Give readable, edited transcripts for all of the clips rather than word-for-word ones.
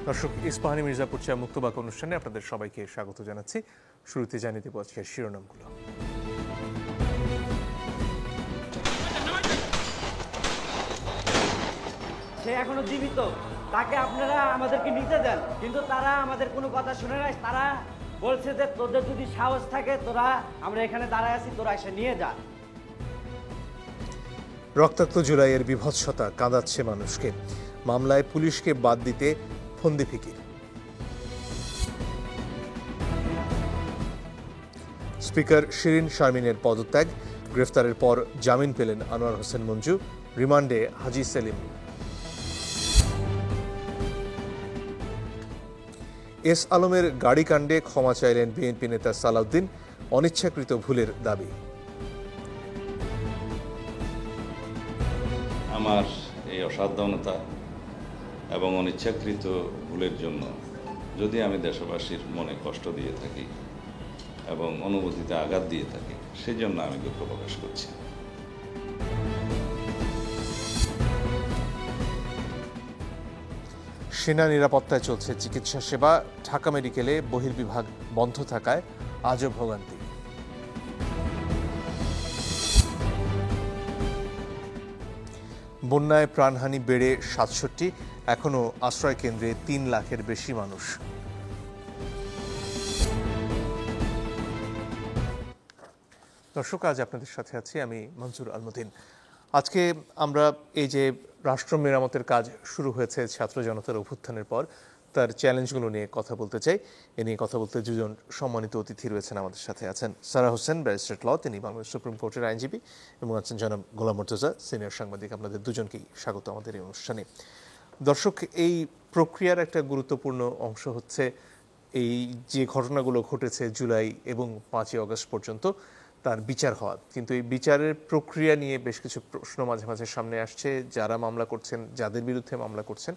দর্শক, ইস্পাহানি মির্জাপুর চা মুক্তবাক অনুষ্ঠানে আপনাদের সবাইকে স্বাগত জানাচ্ছি। শুরুতে জানিয়ে দেব আজকের শিরোনামগুলো। সে এখনো জীবিত, তাকে আপনারা আমাদেরকে নিতে দেন, কিন্তু তারা আমাদের কোনো কথা শুনে নাই। তারা বলছে যে তোদের যদি সাহস থাকে তোরা, আমরা এখানে দাঁড়ায় আছি, তোরা এসে নিয়ে যা। রক্তাক্ত জুলাইয়ের বিভৎসতা কাঁদাচ্ছে মানুষকে। মামলায় পুলিশকে বাদ দিতে ফন্দি ফিকির। স্পিকার শিরিন শারমিনের পদত্যাগ, গ্রেফতারের পর জামিন পেলেন আনোয়ার হোসেন মঞ্জু, রিমান্ডে হাজি সেলিম। এস আলমের গাড়ি কাণ্ডে ক্ষমা চাইলেন বিএনপি নেতা সালাউদ্দিন, অনিচ্ছাকৃত ভুলের দাবি। আমার এই অসাবধানতা এবং অনিচ্ছাকৃত ভুলের জন্য যদি আমি দেশবাসীর মনে কষ্ট দিয়ে থাকি এবং অনুভূতিতে আঘাত দিয়ে থাকি, সেই জন্য আমি দুঃখ প্রকাশ করছি। সেনা নিরাপত্তায় চলছে চিকিৎসা সেবা, ঢাকা মেডিকেলে বহির্বিভাগ বন্ধ থাকায় আজও ভোগান্তি। বন্যায় প্রাণহানি বেড়ে ৬৭, এখনও আশ্রয় কেন্দ্রে ৩ লাখের বেশি মানুষ। দর্শক, আজ আপনাদের সাথে আছি আমি মনসুর আলমুদ্দিন। আজকে আমরা এই যে রাষ্ট্র মেরামতের কাজ শুরু হয়েছে ছাত্র জনতার অভ্যুত্থানের পর, তার চ্যালেঞ্জগুলো নিয়ে কথা বলতে চাই। এ নিয়ে কথা বলতে দুজন সম্মানিত অতিথি রয়েছেন আমাদের সাথে। আছেন সারা হোসেন, ব্যারিস্টার ল, তিনি বাংলাদেশ সুপ্রিম কোর্টের আইনজীবী, এবং আছেন জনাব গোলাম মুর্তজা, সিনিয়র সাংবাদিক। আপনাদের দুজনকেই স্বাগত আমাদের এই অনুষ্ঠানে। দর্শক, এই প্রক্রিয়ার একটা গুরুত্বপূর্ণ অংশ হচ্ছে এই যে ঘটনাগুলো ঘটেছে জুলাই এবং 5ই আগস্ট পর্যন্ত, তার বিচার হওয়া। কিন্তু এই বিচারের প্রক্রিয়া নিয়ে বেশ কিছু প্রশ্ন মাঝে মাঝে সামনে আসছে। যারা মামলা করছেন, যাদের বিরুদ্ধে মামলা করছেন,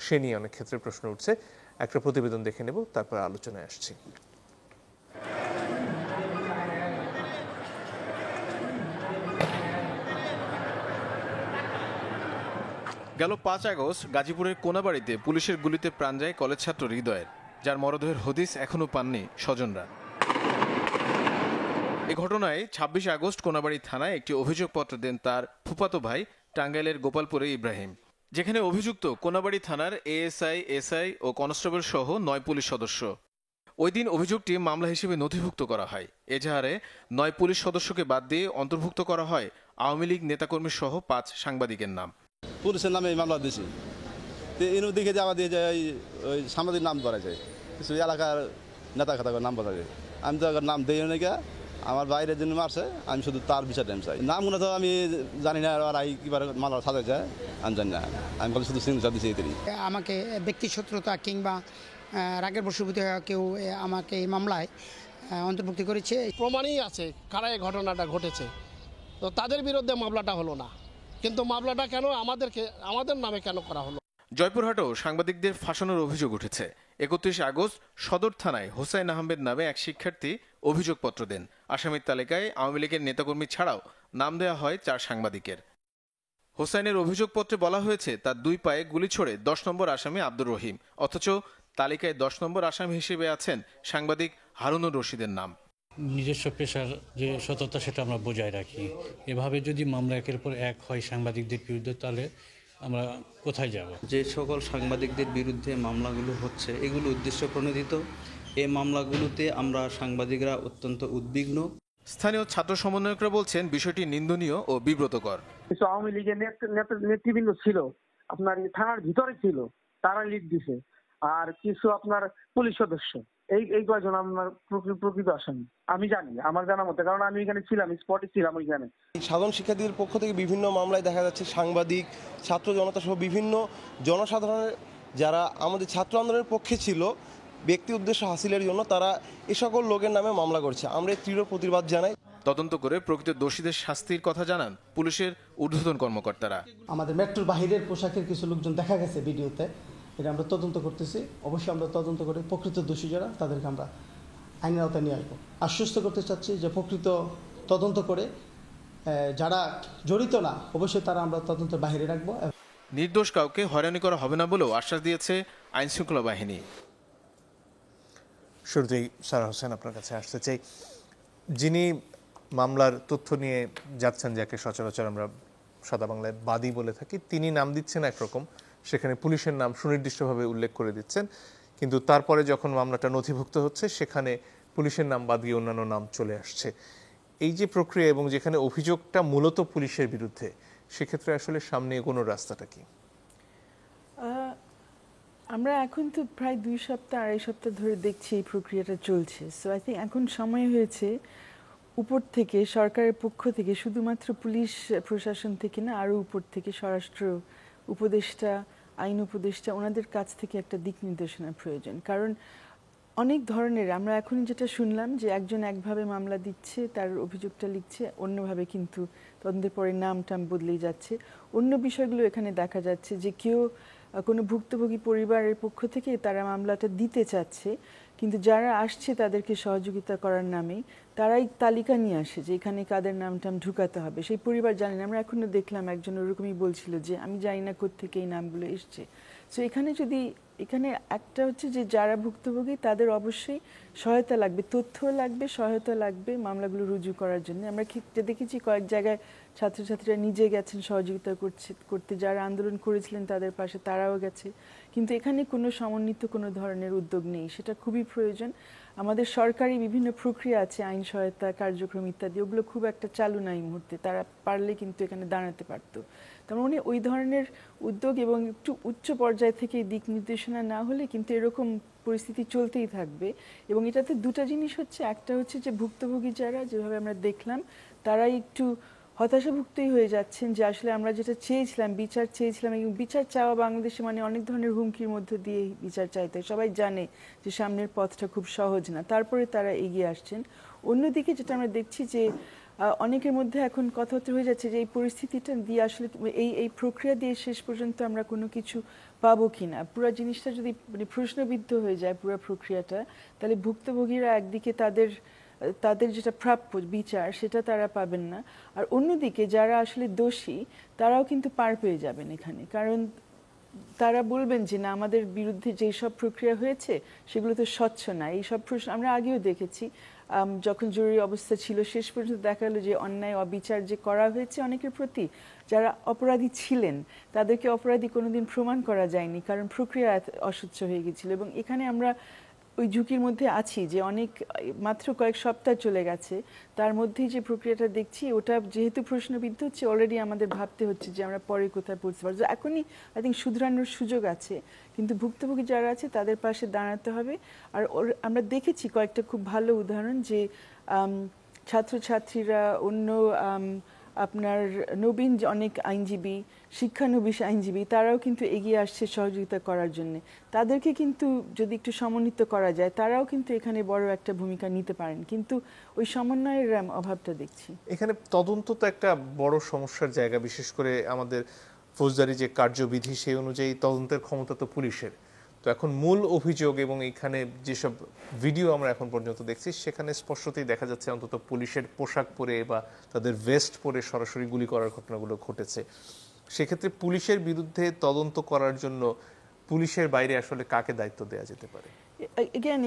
সে নিয়ে অনেক ক্ষেত্রে প্রশ্ন উঠছে। একটা প্রতিবেদন দেখে নেব, তারপর আলোচনায় আসছি। গেল 5 আগস্ট গাজীপুরের কোনাবাড়িতে পুলিশের গুলিতে প্রাণ যায় কলেজ ছাত্র হৃদয়ের, যার মরদেহের হদিস এখনও পাননি স্বজনরা। এই ঘটনায় 26 আগস্ট কোনাবাড়ি থানায় একটি অভিযোগপত্র দেন তার ফুফাতো ভাই টাঙ্গাইলের গোপালপুরে ইব্রাহিম, যেখানে অভিযুক্ত কোনাবাড়ি থানার এএসআই, এসআই ও কনস্টেবল সহ 9 পুলিশ সদস্য। ওই দিন অভিযোগটি মামলা হিসেবে নথিভুক্ত করা হয়। এজাহারে 9 পুলিশ সদস্যকে বাদ দিয়ে অন্তর্ভুক্ত করা হয় আওয়ামী লীগ নেতাকর্মী সহ 5 সাংবাদিকের নাম। পুলিশের নামে মামলা দিয়েছি, এর দিকে যে আমাদের যে ওই সাংবাদিক নাম ধরা যায়, কিছু এলাকার নেতা খাতা নাম বলা যায়। আমি তো নাম দিই নাকি, আমার বাইরের জন্য মারছে, আমি শুধু তার বিচার টাইম চাই। নামগুলো তো আমি জানি না, আর কীভাবে মামলা সাজা যায় আমি জানি না। আমি বলি শুধু সিগনেচার দিচ্ছি। আমাকে ব্যক্তি শত্রুতা কিংবা রাগের বশীভূত কেউ আমাকে এই মামলায় অন্তর্ভুক্তি করেছে। প্রমাণই আছে কারা এই ঘটনাটা ঘটেছে, তো তাদের বিরুদ্ধে মামলাটা হলো না। কিন্তু মামলাটা কেন আমাদের নামে কেন করা হলো? জয়পুরহাটেও সাংবাদিকদের ফাঁসানোর অভিযোগ উঠেছে। 31 আগস্ট সদর থানায় হোসাইন আহমেদ নামে এক শিক্ষার্থী অভিযোগপত্র দেন। আসামির তালিকায় আওয়ামী লীগের নেতাকর্মী ছাড়াও নাম দেওয়া হয় 4 সাংবাদিকের। হোসাইনের অভিযোগপত্রে বলা হয়েছে তার 2 পায়ে গুলি ছোড়ে 10 নম্বর আসামি আব্দুর রহিম, অথচ তালিকায় 10 নম্বর আসামি হিসেবে আছেন সাংবাদিক হারুনুর রশিদের নাম। নিজস্ব পেশার যে সততা, সেটা আমরা বজায় রাখি। এভাবে যদি মামলা একের পর এক হয় সাংবাদিকদের বিরুদ্ধে, তাহলে আমরা কোথায় যাব? যে সকল সাংবাদিকদের বিরুদ্ধে মামলাগুলো হচ্ছে, এগুলো উদ্দেশ্য প্রণোদিত। এই মামলাগুলোতে আমরা সাংবাদিকরা অত্যন্ত উদ্বিগ্ন। স্থানীয় ছাত্র সমন্বয়করা বলছেন বিষয়টি নিন্দনীয় ও বিব্রতকর। কিছু আওয়ামী লীগের নেতৃবৃন্দ ছিল, আপনার থানার ভিতরে ছিল, তারা লিড দিছে। আর কিছু আপনার পুলিশ সদস্য, এই কয়জন আমার প্রকৃত আসামি আমি জানি, আমার জানা মতে, কারণ আমি এখানে ছিলাম, স্পটে ছিলাম ওইখানে। সাধারণ শিক্ষার্থীদের পক্ষ থেকে বিভিন্ন মামলায় দেখা যাচ্ছে সাংবাদিক, ছাত্র জনতা সহ বিভিন্ন জনসাধারণের যারা আমাদের ছাত্র আন্দোলনের পক্ষে ছিল, ব্যক্তি উদ্দেশ্য হাসিলের জন্য তারা এ সকল লোকের নামে মামলা করছে। আমরা তীব্র প্রতিবাদ জানাই। তদন্ত করে প্রকৃত দোষীদের শাস্তির কথা জানান পুলিশের ঊর্ধ্বতন কর্মকর্তারা। আমাদের মেট্রোর বাহিরের পোশাকের কিছু লোকজন দেখা গেছে ভিডিওতে, এটা আমরা তদন্ত করতেছি। অবশ্যই আমরা তদন্ত করে প্রকৃত দোষী যারা, তাদেরকে আমরা আইনের আওতায় নিয়ে আসবো। আশ্বস্ত করতে চাচ্ছি যে প্রকৃত তদন্ত করে যারা জড়িত না, অবশ্যই তারা আমরা তদন্তের বাইরে রাখবো। নির্দোষ কাউকে হয়রানি করা হবে না বলেও আশ্বাস দিয়েছে আইনশৃঙ্খলা বাহিনী। শুরুতেই সারা হোসেন আপনার কাছে আসতে চাই, যিনি মামলার তথ্য নিয়ে যাচ্ছেন, যাকে সচরাচর আমরা সাদা বাংলায় বাদী বলে থাকি, তিনি নাম দিচ্ছেন একরকম, সেখানে পুলিশের নাম সুনির্দিষ্টভাবে উল্লেখ করে দিচ্ছেন, কিন্তু তারপরে যখন মামলাটা নথিভুক্ত হচ্ছে সেখানে পুলিশের নাম বাদ দিয়ে অন্যান্য নাম চলে আসছে। এই যে প্রক্রিয়া এবং যেখানে অভিযোগটা মূলত পুলিশের বিরুদ্ধে, সেক্ষেত্রে আসলে সামনে এগোনোর রাস্তাটা কি? আমরা এখন তো প্রায় 2 সপ্তাহ 2.5 সপ্তাহ ধরে দেখছি এই প্রক্রিয়াটা চলছে। সো আই থিঙ্ক এখন সময় হয়েছে উপর থেকে, সরকারের পক্ষ থেকে, শুধুমাত্র পুলিশ প্রশাসন থেকে না, আরও উপর থেকে স্বরাষ্ট্র উপদেষ্টা, আইন উপদেষ্টা, ওনাদের কাছ থেকে একটা দিক নির্দেশনার প্রয়োজন। কারণ অনেক ধরনের, আমরা এখন যেটা শুনলাম যে একজন একভাবে মামলা দিচ্ছে, তার অভিযোগটা লিখছে, অন্যভাবে কিন্তু তদন্তের পরে নাম টাম বদলেই যাচ্ছে। অন্য বিষয়গুলো এখানে দেখা যাচ্ছে যে কেউ কোনো ভুক্তভোগী পরিবারের পক্ষ থেকে তারা মামলাটা দিতে চাচ্ছে, কিন্তু যারা আসছে তাদেরকে সহযোগিতা করার নামে তারাই তালিকা নিয়ে আসে যে এখানে কাদের নাম টাম ঢুকাতে হবে। সেই পরিবার জানি না। আমরা এখনো দেখলাম একজন ওরকমই বলছিল যে আমি জানি না কোত্থেকে এই নামগুলো এসছে। সো এখানে যদি, এখানে একটা হচ্ছে যে যারা ভুক্তভোগী তাদের অবশ্যই সহায়তা লাগবে, তথ্য লাগবে, সহায়তা লাগবে মামলাগুলো রুজু করার জন্য। আমরা দেখেছি কয়েক জায়গায় ছাত্রছাত্রীরা নিজে গেছেন সহযোগিতা করতে, যারা আন্দোলন করেছিলেন তাদের পাশে তারাও গেছে, কিন্তু এখানে কোনো সমন্বিত কোনো ধরনের উদ্যোগ নেই। সেটা খুবই প্রয়োজন। আমাদের সরকারি বিভিন্ন প্রক্রিয়া আছে, আইন সহায়তা কার্যক্রম ইত্যাদি, ওগুলো খুব একটা চালু নাই এই মুহূর্তে। তারা পারলে কিন্তু এখানে দাঁড়াতে পারতো। তার মানে ওই ধরনের উদ্যোগ এবং একটু উচ্চ পর্যায় থেকে দিক নির্দেশনা না হলে কিন্তু এরকম পরিস্থিতি চলতেই থাকবে। এবং এটাতে দুটা জিনিস হচ্ছে, একটা হচ্ছে যে ভুক্তভোগী যারা, যেভাবে আমরা দেখলাম, তারাই একটু হতাশাভুক্তই হয়ে যাচ্ছেন যে আসলে আমরা যেটা চেয়েছিলাম, বিচার চেয়েছিলাম, এবং বিচার চাওয়া বাংলাদেশে মানে অনেক ধরনের হুমকির মধ্যে দিয়ে বিচার চাইতে হয়। সবাই জানে যে সামনের পথটা খুব সহজ না, তারপরে তারা এগিয়ে আসছেন। অন্যদিকে যেটা আমরা দেখছি যে অনেকের মধ্যে এখন কথাবার্তা হয়ে যাচ্ছে যে এই পরিস্থিতিটা দিয়ে আসলে এই প্রক্রিয়া দিয়ে শেষ পর্যন্ত আমরা কোনো কিছু পাবো কিনা। পুরো জিনিসটা যদি মানে প্রশ্নবিদ্ধ হয়ে যায় পুরো প্রক্রিয়াটা, তাহলে ভুক্তভোগীরা একদিকে তাদের যেটা প্রাপ্য বিচার সেটা তারা পাবেন না, আর অন্যদিকে যারা আসলে দোষী তারাও কিন্তু পার পেয়ে যাবেন এখানে। কারণ তারা বলবেন যে না, আমাদের বিরুদ্ধে যেই সব প্রক্রিয়া হয়েছে সেগুলো তো স্বচ্ছ না। এই সব প্রশ্ন আমরা আগেও দেখেছি, যখন জরুরি অবস্থা ছিল শেষ পর্যন্ত দেখা গেল যে অন্যায় অবিচার যে করা হয়েছে অনেকের প্রতি, যারা অপরাধী ছিলেন তাদেরকে অপরাধী কোনোদিন প্রমাণ করা যায়নি, কারণ প্রক্রিয়া অস্বচ্ছ হয়ে গেছিল। এবং এখানে আমরা ওই ঝুঁকির মধ্যে আছি যে অনেক, মাত্র কয়েক সপ্তাহ চলে গেছে, তার মধ্যেই যে প্রক্রিয়াটা দেখছি ওটা যেহেতু প্রশ্নবিদ্ধ হচ্ছে, অলরেডি আমাদের ভাবতে হচ্ছে যে আমরা পরে কোথায় পৌঁছতে পারবো। এখনই আই থিঙ্ক শুধরানোর সুযোগ আছে, কিন্তু ভুক্তভোগী যারা আছে তাদের পাশে দাঁড়াতে হবে। আর আমরা দেখেছি কয়েকটা খুব ভালো উদাহরণ যে ছাত্রছাত্রীরা, অন্য আপনার নবীন অনেক আইনজীবী, শিক্ষানবিশ আইনজীবী, তারাও কিন্তু এগিয়ে আসছে সহযোগিতা করার জন্য। তাদেরকে কিন্তু যদি একটু সমন্বিত করা যায়, তারাও কিন্তু এখানে বড় একটা ভূমিকা নিতে পারেন, কিন্তু ওই সমন্বয়ের অভাবটা দেখছি। এখানে তদন্ত তো একটা বড় সমস্যার জায়গা, বিশেষ করে আমাদের ফৌজদারি যে কার্যবিধি সেই অনুযায়ী তদন্তের ক্ষমতা তো পুলিশের। তো এখন মূল অভিযোগ এবং এখানে যেসব ভিডিও আমরা এখন পর্যন্ত দেখছি সেখানে স্পষ্টতই দেখা যাচ্ছে অন্তত পুলিশের পোশাক পরে বা তাদের ভেস্ট পরে সরাসরি গুলি করার ঘটনাগুলো ঘটেছে। সেক্ষেত্রে পুলিশের বিরুদ্ধে তদন্ত করার জন্য পুলিশের বাইরে আসলে কাকে দায়িত্ব দেওয়া যেতে পারে?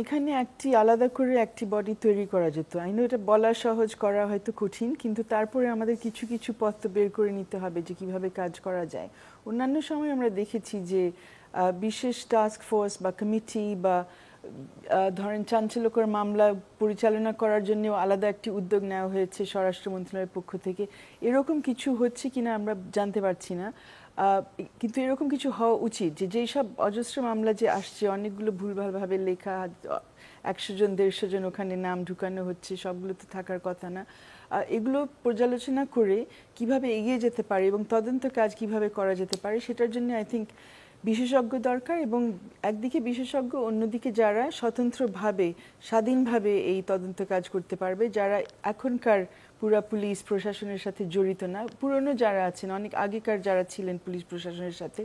এখানে একটি আলাদা করে একটি বডি তৈরি করা যেত। আই নো এটা বলা সহজ, করা হয়তো কঠিন, কিন্তু তারপরে আমাদের কিছু কিছু পথ তো বের করে নিতে হবে যে কিভাবে কাজ করা যায়। অন্যান্য সময় আমরা দেখেছি যে বিশেষ টাস্ক ফোর্স বা কমিটি বা ধরেন চাঞ্চল্যকর মামলা পরিচালনা করার জন্য আলাদা একটি উদ্যোগ নেওয়া হয়েছে স্বরাষ্ট্র মন্ত্রণালয়ের পক্ষ থেকে। এরকম কিছু হচ্ছে কিনা আমরা জানতে পারছি না, কিন্তু এরকম কিছু হওয়া উচিত যে যেই সব অজস্র মামলা যে আসছে, অনেকগুলো ভুলভালভাবে লেখা, 100 জন 150 জন ওখানে নাম ঢুকানো হচ্ছে, সবগুলো তো থাকার কথা না। এগুলো পর্যালোচনা করে কিভাবে এগিয়ে যেতে পারে এবং তদন্ত কাজ কিভাবে করা যেতে পারে, সেটার জন্য আই থিঙ্ক বিশেষজ্ঞ দরকার। এবং একদিকে বিশেষজ্ঞ, অন্যদিকে যারা স্বতন্ত্রভাবে স্বাধীনভাবে এই তদন্ত কাজ করতে পারবে, যারা এখনকার পুরা পুলিশ প্রশাসনের সাথে জড়িত না। পুরনো যারা আছেন, অনেক আগেকার যারা ছিলেন পুলিশ প্রশাসনের সাথে,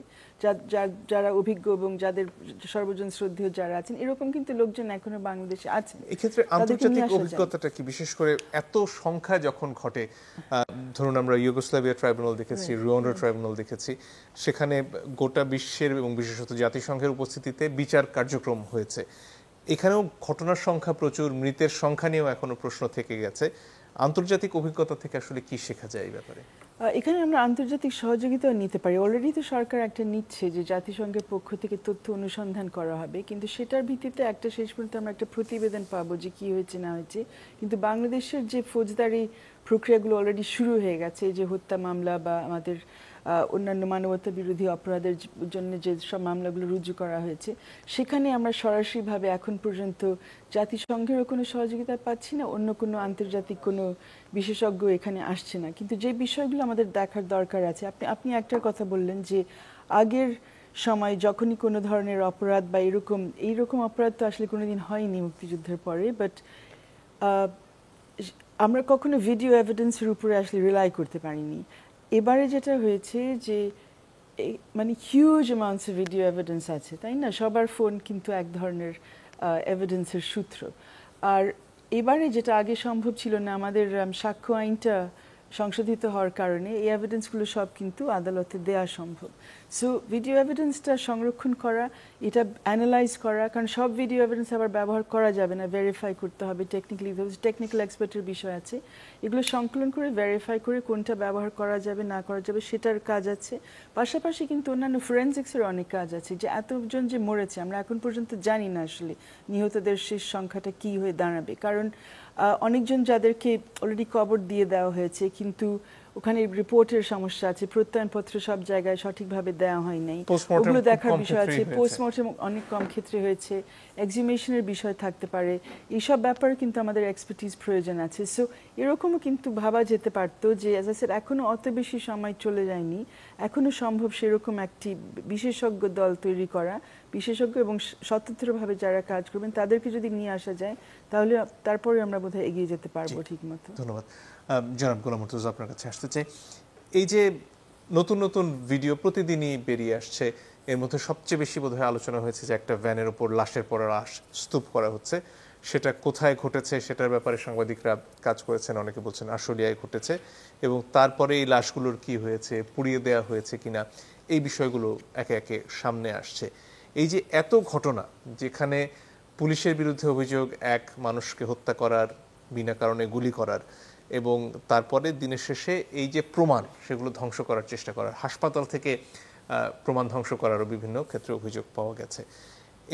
যারা অভিজ্ঞ এবং যাদের সর্বজন শ্রদ্ধেয় যারা আছেন, এরকম কিন্তু লোকজন এখনো বাংলাদেশে আছেন। এক্ষেত্রে আন্তর্জাতিক অভিজ্ঞতাটা কি, বিশেষ করে এত সংখ্যা যখন ঘটে, ধরুন আমরা ইউগোস্লাভিয়া ট্রাইব্যুনাল দেখেছি, রুয়ান্ডা ট্রাইব্যুনাল দেখেছি, সেখানে গোটা বিশ্বের এবং বিশেষত জাতিসংঘের উপস্থিতিতে বিচার কার্যক্রম হয়েছে। এখানেও ঘটনার সংখ্যা প্রচুর, মৃতের সংখ্যা নিয়েও এখনো প্রশ্ন থেকে গেছে। আন্তর্জাতিক অভিজ্ঞতা থেকে আসলে কি শেখা যায় এই ব্যাপারে? এখানে আমরা আন্তর্জাতিক সহযোগিতা নিতে পারি। অলরেডি তো সরকার একটা নিচ্ছে যে জাতিসংঘের পক্ষ থেকে তথ্য অনুসন্ধান করা হবে, কিন্তু সেটার ভিত্তিতে একটা শেষ পর্যন্ত আমরা একটা প্রতিবেদন পাবো যে কি হয়েছে না হয়েছে। কিন্তু বাংলাদেশের যে ফৌজদারি প্রক্রিয়াগুলো অলরেডি শুরু হয়ে গেছে, যে হত্যা মামলা বা আমাদের অন্যান্য মানবতা বিরোধী অপরাধের জন্য যে সব মামলাগুলো রুজু করা হয়েছে, সেখানে আমরা সরাসরিভাবে এখন পর্যন্ত জাতিসংঘেরও কোনো সহযোগিতা পাচ্ছি না, অন্য কোনো আন্তর্জাতিক কোনো বিশেষজ্ঞ এখানে আসছে না। কিন্তু যে বিষয়গুলো আমাদের দেখার দরকার আছে, আপনি একটা কথা বললেন যে আগের সময় যখনই কোনো ধরনের অপরাধ বা এইরকম অপরাধ তো আসলে কোনোদিন হয়নি মুক্তিযুদ্ধের পরে, বাট আমরা কখনো ভিডিও এভিডেন্সের উপরে আসলে রিলাই করতে পারিনি। এবারে যেটা হয়েছে যে মানে huge amounts of video evidence আছে, তাই না? সবার ফোন কিন্তু এক ধরনের এভিডেন্সের সূত্র। আর এবারে যেটা আগে সম্ভব ছিল না, আমাদের সাক্ষ্য আইনটা সংশোধিত হওয়ার কারণে এই এভিডেন্সগুলো সব কিন্তু আদালতে দেওয়া সম্ভব। সো ভিডিও এভিডেন্সটা সংরক্ষণ করা, এটা অ্যানালাইজ করা, কারণ সব ভিডিও এভিডেন্স আবার ব্যবহার করা যাবে না, ভেরিফাই করতে হবে, টেকনিক্যাল এক্সপার্টের বিষয় আছে। এগুলো সংকলন করে ভেরিফাই করে কোনটা ব্যবহার করা যাবে না করা যাবে সেটার কাজ আছে। পাশাপাশি কিন্তু অন্যান্য ফরেনজিক্সের অনেক কাজ আছে, যে এতজন যে মরেছে আমরা এখন পর্যন্ত জানি না আসলে নিহতদের শেষ সংখ্যাটা কি হয়ে দাঁড়াবে, কারণ অনেকজন যাদেরকে অলরেডি কবর দিয়ে দেওয়া হয়েছে, কিন্তু ওখানে রিপোর্টের সমস্যা আছে, প্রত্যয়নপত্র সব জায়গায় সঠিকভাবে দেওয়া হয় নাই, ওগুলো দেখার বিষয় আছে। পোস্টমর্টম অনেক কম ক্ষেত্রে হয়েছে, এক্সিউমেশনের বিষয় থাকতে পারে, এইসব ব্যাপারে কিন্তু আমাদের এক্সপার্টিস প্রয়োজন আছে। সো এরকমও কিন্তু ভাবা যেতে পারতো যে অ্যাজ আই সেড এখনো অত বেশি সময় চলে যায়নি, এখনো সম্ভব সেরকম একটি বিশেষজ্ঞ দল তৈরি করা, বিশেষজ্ঞ এবং স্বতন্ত্রভাবে যারা কাজ করবেন তাদেরকে যদি নিয়ে আসা যায়, তাহলে তারপরে আমরা বোধহয় এগিয়ে যেতে পারবো ঠিক মতো। ধন্যবাদ। জনাব গোলাম মুর্তজা, আপনার কাছে আসতে চাই। এই যে নতুন নতুন ভিডিও প্রতিদিনই বেরিয়ে আসছে, এর মধ্যে সবচেয়ে বেশি বোধহয় আলোচনা হয়েছে যে একটা ভ্যানের উপর লাশের পর লাশ স্তূপ করা হচ্ছে, সেটা কোথায় ঘটেছে সেটার ব্যাপারে সাংবাদিকরা কাজ করেছেন, অনেকে বলছেন আশুলিয়ায় ঘটেছে, এবং তারপরে এই লাশগুলোর কি হয়েছে, পুড়িয়ে দেওয়া হয়েছে কিনা, এই বিষয়গুলো একে একে সামনে আসছে। এই যে এত ঘটনা, যেখানে পুলিশের বিরুদ্ধে অভিযোগ এক মানুষকে হত্যা করার, বিনা কারণে গুলি করার, এবং তারপরে দিনের শেষে এই যে প্রমাণ সেগুলো ধ্বংস করার চেষ্টা করার, হাসপাতাল থেকে প্রমাণ ধ্বংস করারও বিভিন্ন ক্ষেত্রে অভিযোগ পাওয়া গেছে।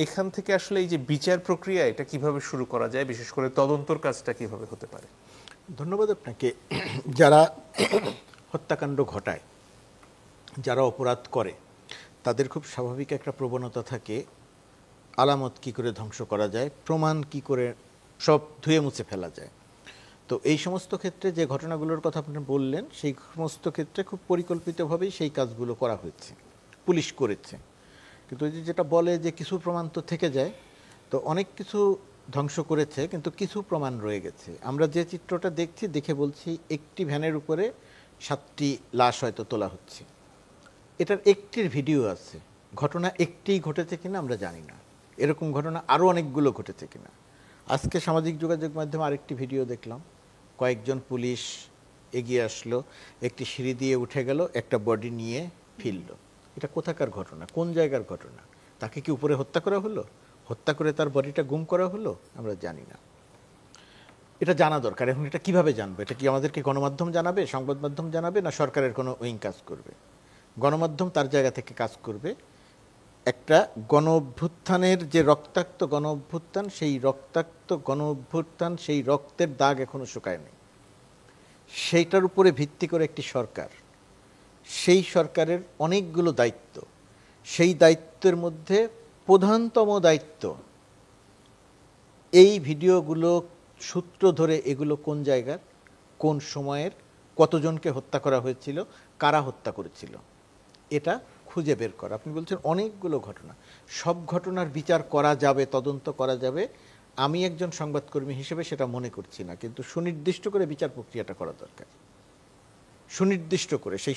এখান থেকে আসলে এই যে বিচার প্রক্রিয়া, এটা কিভাবে শুরু করা যায়, বিশেষ করে তদন্তর কাজটা কিভাবে হতে পারে? ধন্যবাদ আপনাকে। যারা হত্যাকাণ্ড ঘটায়, যারা অপরাধ করে, তাদের খুব স্বাভাবিক একটা প্রবণতা থাকে আলামত কি করে ধ্বংস করা যায়, প্রমাণ কি করে সব ধুয়ে মুছে ফেলা যায়। তো এই সমস্ত ক্ষেত্রে যে ঘটনাগুলোর কথা আপনি বললেন, সেই সমস্ত ক্ষেত্রে খুব পরিকল্পিতভাবেই সেই কাজগুলো করা হয়েছে, পুলিশ করেছে। কিন্তু যেটা বলে যে কিছু প্রমাণ তো থেকে যায়, তো অনেক কিছু ধ্বংস করেছে কিন্তু কিছু প্রমাণ রয়ে গেছে। আমরা যে চিত্রটা দেখছি, দেখে বলছি একটি ভ্যানের উপরে 7টি লাশ হয়তো তোলা হচ্ছে, এটার একটির ভিডিও আছে। ঘটনা একটিই ঘটেছে কিনা আমরা জানি না, এরকম ঘটনা আরও অনেকগুলো ঘটেছে কিনা। আজকে সামাজিক যোগাযোগ মাধ্যমে আরেকটি ভিডিও দেখলাম, কয়েকজন পুলিশ এগিয়ে আসলো, একটি সিঁড়ি দিয়ে উঠে গেল, একটা বডি নিয়ে ফিরল। এটা কোথাকার ঘটনা, কোন জায়গার ঘটনা? তাকে কি উপরে হত্যা করা হলো? হত্যা করে তার বডিটা গুম করা হলো? আমরা জানি না। এটা জানা দরকার। এখন এটা কিভাবে জানবে? এটা কি আমাদেরকে গণমাধ্যম জানাবে, সংবাদ মাধ্যম জানাবে, না সরকারের কোনো উইং কাজ করবে? গণমাধ্যম তার জায়গা থেকে কাজ করবে। একটা গণ অভ্যুত্থানের যে রক্তাক্ত গণ অভ্যুত্থান, সেই রক্তাক্ত গণ অভ্যুত্থান, সেই রক্তের দাগ এখনো শুকায় নেই। সেইটার উপরে ভিত্তি করে একটি সরকার, সেই সরকারের অনেকগুলো দায়িত্ব, সেই দায়িত্বের মধ্যে প্রধানতম দায়িত্ব এই ভিডিওগুলো সূত্র ধরে এগুলো কোন জায়গার, কোন সময়ের, কতজনকে হত্যা করা হয়েছিল, কারা হত্যা করেছিল, এটা খুঁজে বের করা। আপনি বলছেন অনেকগুলো ঘটনা, সব ঘটনার বিচার করা যাবে, তদন্ত করা যাবে। আমি একজন সংবাদকর্মী হিসেবে সেটা মনে করছি না, কিন্তু সুনির্দিষ্ট করে বিচার প্রক্রিয়াটা করা দরকার।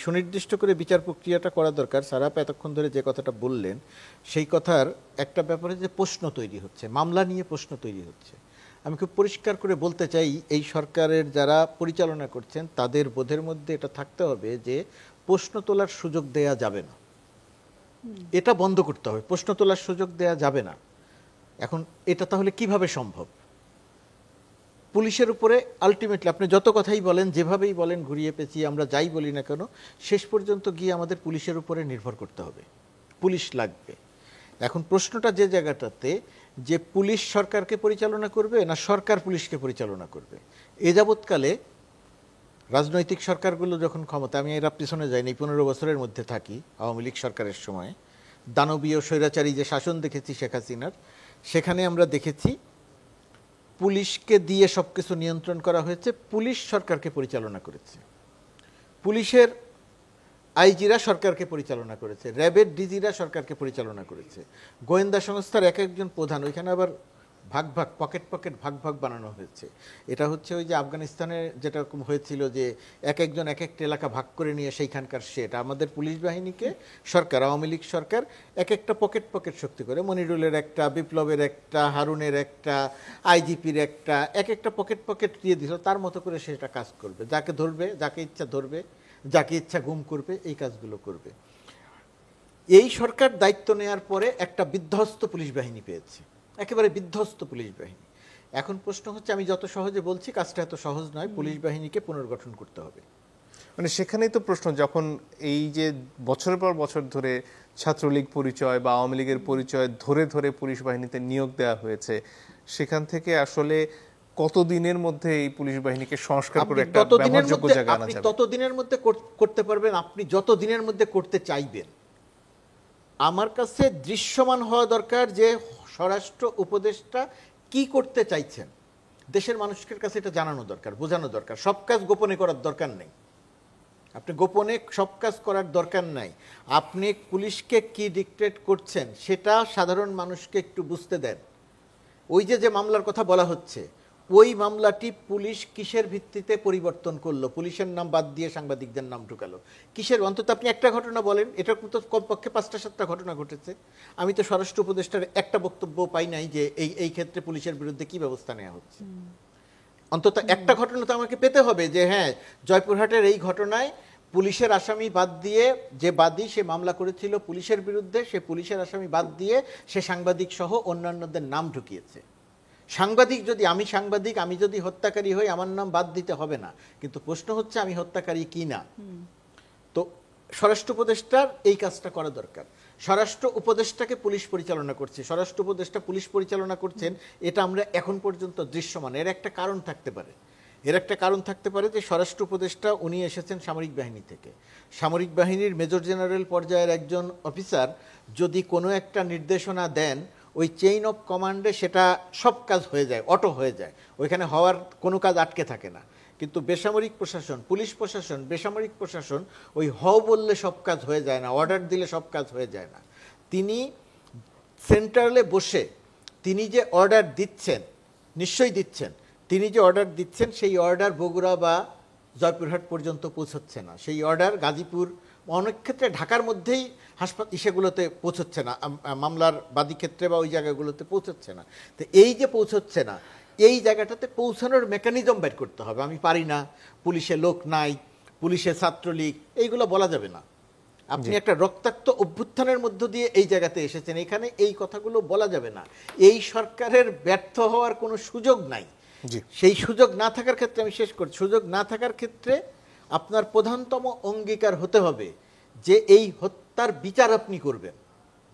সুনির্দিষ্ট করে বিচার প্রক্রিয়াটা করা দরকার। সারাপ এতক্ষণ ধরে যে কথাটা বললেন সেই কথার একটা ব্যাপারে যে প্রশ্ন তৈরি হচ্ছে, মামলা নিয়ে প্রশ্ন তৈরি হচ্ছে, আমি খুব পরিষ্কার করে বলতে চাই এই সরকারের যারা পরিচালনা করছেন তাদের বোধের মধ্যে এটা থাকতে হবে যে প্রশ্ন তোলার সুযোগ দেয়া যাবে না, এটা বন্ধ করতে হবে। প্রশ্ন তোলার সুযোগ দেয়া যাবে না। এখন এটা তাহলে কিভাবে সম্ভব? পুলিশের উপরে আলটিমেটলি আপনি যত কথাই বলেন, যেভাবেই বলেন, ঘুরিয়ে পেঁচিয়ে আমরা যাই বলি না কেন, শেষ পর্যন্ত গিয়ে আমাদের পুলিশের উপরে নির্ভর করতে হবে, পুলিশ লাগবে। এখন প্রশ্নটা যে জায়গাটাতে যে পুলিশ সরকারকে পরিচালনা করবে না সরকার পুলিশকে পরিচালনা করবে। এ যাবৎকালে রাজনৈতিক সরকারগুলো যখন ক্ষমতা, আমি এর পিছনে যাইনি, 15 বছরের মধ্যে থাকি আওয়ামী লীগ সরকারের সময়, দানবীয় স্বৈরাচারী যে শাসন দেখেছি শেখ হাসিনার, সেখানে আমরা দেখেছি পুলিশকে দিয়ে সবকিছু নিয়ন্ত্রণ করা হয়েছে, পুলিশ সরকারকে পরিচালনা করেছে, পুলিশের আইজিরা সরকারকে পরিচালনা করেছে, র্যাবের ডিজিরা সরকারকে পরিচালনা করেছে, গোয়েন্দা সংস্থার এক একজন প্রধান, ওইখানে আবার ভাগ ভাগ পকেট ভাগ ভাগ বানানো হয়েছে। এটা হচ্ছে ওই যে আফগানিস্তানে যেটা হয়েছিল যে এক একজন এক একটা এলাকা ভাগ করে নিয়ে সেইখানকার সেটা আমাদের পুলিশ বাহিনীকে সরকার, আওয়ামী লীগ সরকার এক একটা পকেট শক্তি করে, মনিরুলের একটা, বিপ্লবের একটা, হারুনের একটা, আইজিপির একটা, এক একটা পকেট দিয়ে দিল, তার মতো করে সেটা কাজ করবে, যাকে ধরবে, যাকে ইচ্ছা ধরবে, যাকে ইচ্ছা গুম করবে, এই কাজগুলো করবে। এই সরকার দায়িত্ব নেওয়ার পরে একটা বিধ্বস্ত পুলিশ বাহিনী পেয়েছে, একেবারে বিধ্বস্ত পুলিশ বাহিনী। এখন প্রশ্ন হচ্ছে, আমি যত সহজে বলছি কাজটা এত সহজ নয়, পুলিশ বাহিনীকে পুনর্গঠন করতে হবে। মানে সেখানেই তো প্রশ্ন, যখন এই যে বছরের পর বছর ধরে ছাত্রলীগ পরিচয় বা আওয়ামী লীগের পরিচয় ধরে ধরে পুলিশ বাহিনীতে নিয়োগ দেওয়া হয়েছে, সেখান থেকে আসলে কতদিনের মধ্যে এই পুলিশ বাহিনীকে সংস্কার করে একটা ব্যবহারযোগ্য জায়গা আনা যাবে? আপনি ততদিনের মধ্যে করতে পারবেন, আপনি যত দিনের মধ্যে করতে চাইবেন। আমার কাছে দৃশ্যমান হওয়া দরকার যে স্বরাষ্ট্র উপদেষ্টা কি করতে চাইছেন, দেশের মানুষের কাছে এটা জানানো দরকার, বোঝানো দরকার। সব কাজ গোপনে করার দরকার নেই, আপনি গোপনে সব কাজ করার দরকার নাই। আপনি পুলিশকে কি ডিক্টেট করছেন সেটা সাধারণ মানুষকে একটু বুঝতে দেন। ওই যে মামলার কথা বলা হচ্ছে, ওই মামলাটি পুলিশ কিসের ভিত্তিতে পরিবর্তন করলো, পুলিশের নাম বাদ দিয়ে সাংবাদিকদের নাম ঢুকালো কিসের? অন্তত আপনি একটা ঘটনা বলেন, এটা তো কমপক্ষে 5-7টা ঘটনা ঘটেছে। আমি তো স্বরাষ্ট্র উপদেষ্টার একটা বক্তব্য পাই নাই যে এই ক্ষেত্রে পুলিশের বিরুদ্ধে কি ব্যবস্থা নেওয়া হচ্ছে। অন্তত একটা ঘটনা তো আমাকে পেতে হবে যে হ্যাঁ, জয়পুরহাটের এই ঘটনায় পুলিশের আসামি বাদ দিয়ে, যে বাদী সে মামলা করেছিল পুলিশের বিরুদ্ধে, সে পুলিশের আসামি বাদ দিয়ে সে সাংবাদিক সহ অন্যান্যদের নাম ঢুকিয়েছে। সাংবাদিক যদি, আমি সাংবাদিক, আমি যদি হত্যাকারী হই আমার নাম বাদ দিতে হবে না, কিন্তু প্রশ্ন হচ্ছে আমি হত্যাকারী কি না। তো স্বরাষ্ট্র উপদেষ্টার এই কাজটা করা দরকার। স্বরাষ্ট্র উপদেষ্টাকে পুলিশ পরিচালনা করছে, স্বরাষ্ট্র উপদেষ্টা পুলিশ পরিচালনা করছেন, এটা আমরা এখন পর্যন্ত দৃশ্যমান। এর একটা কারণ থাকতে পারে যে স্বরাষ্ট্র উপদেষ্টা উনি এসেছেন সামরিক বাহিনী থেকে। সামরিক বাহিনীর মেজর জেনারেল পর্যায়ের একজন অফিসার যদি কোনো একটা নির্দেশনা দেন, ওই চেইন অফ কমান্ডে সেটা সব কাজ হয়ে যায়, অটো হয়ে যায়, ওইখানে হওয়ার কোনো কাজ আটকে থাকে না। কিন্তু বেসামরিক প্রশাসন, পুলিশ প্রশাসন, বেসামরিক প্রশাসন ওই হও বললে সব কাজ হয়ে যায় না, অর্ডার দিলে সব কাজ হয়ে যায় না। তিনি সেন্ট্রালে বসে তিনি যে অর্ডার দিচ্ছেন, নিশ্চয়ই দিচ্ছেন, তিনি যে অর্ডার দিচ্ছেন সেই অর্ডার বগুড়া বা জয়পুরহাট পর্যন্ত পৌঁছচ্ছে না, সেই অর্ডার গাজীপুর, অনেক ক্ষেত্রে ঢাকার মধ্যেই ইসেগুলোতে পৌঁছচ্ছে না, মামলার বাদী ক্ষেত্রে বা ওই জায়গাগুলোতে পৌঁছচ্ছে না। তো এই যে পৌঁছচ্ছে না, এই জায়গাটাতে পৌঁছানোর মেকানিজম বের করতে হবে। আমি পারি না, পুলিশে লোক নাই, পুলিশে ছাত্রলীগ, এইগুলো বলা যাবে না। আপনি একটা রক্তাক্ত অভ্যুত্থানের মধ্য দিয়ে এই জায়গাতে এসেছেন, এখানে এই কথাগুলো বলা যাবে না। এই সরকারের ব্যর্থ হওয়ার কোনো সুযোগ নাই। সেই সুযোগ না থাকার ক্ষেত্রে, আমি শেষ করছি, সুযোগ না থাকার ক্ষেত্রে আপনার প্রধানতম অঙ্গীকার হতে হবে যে এই হত্যার বিচার আপনি করবেন।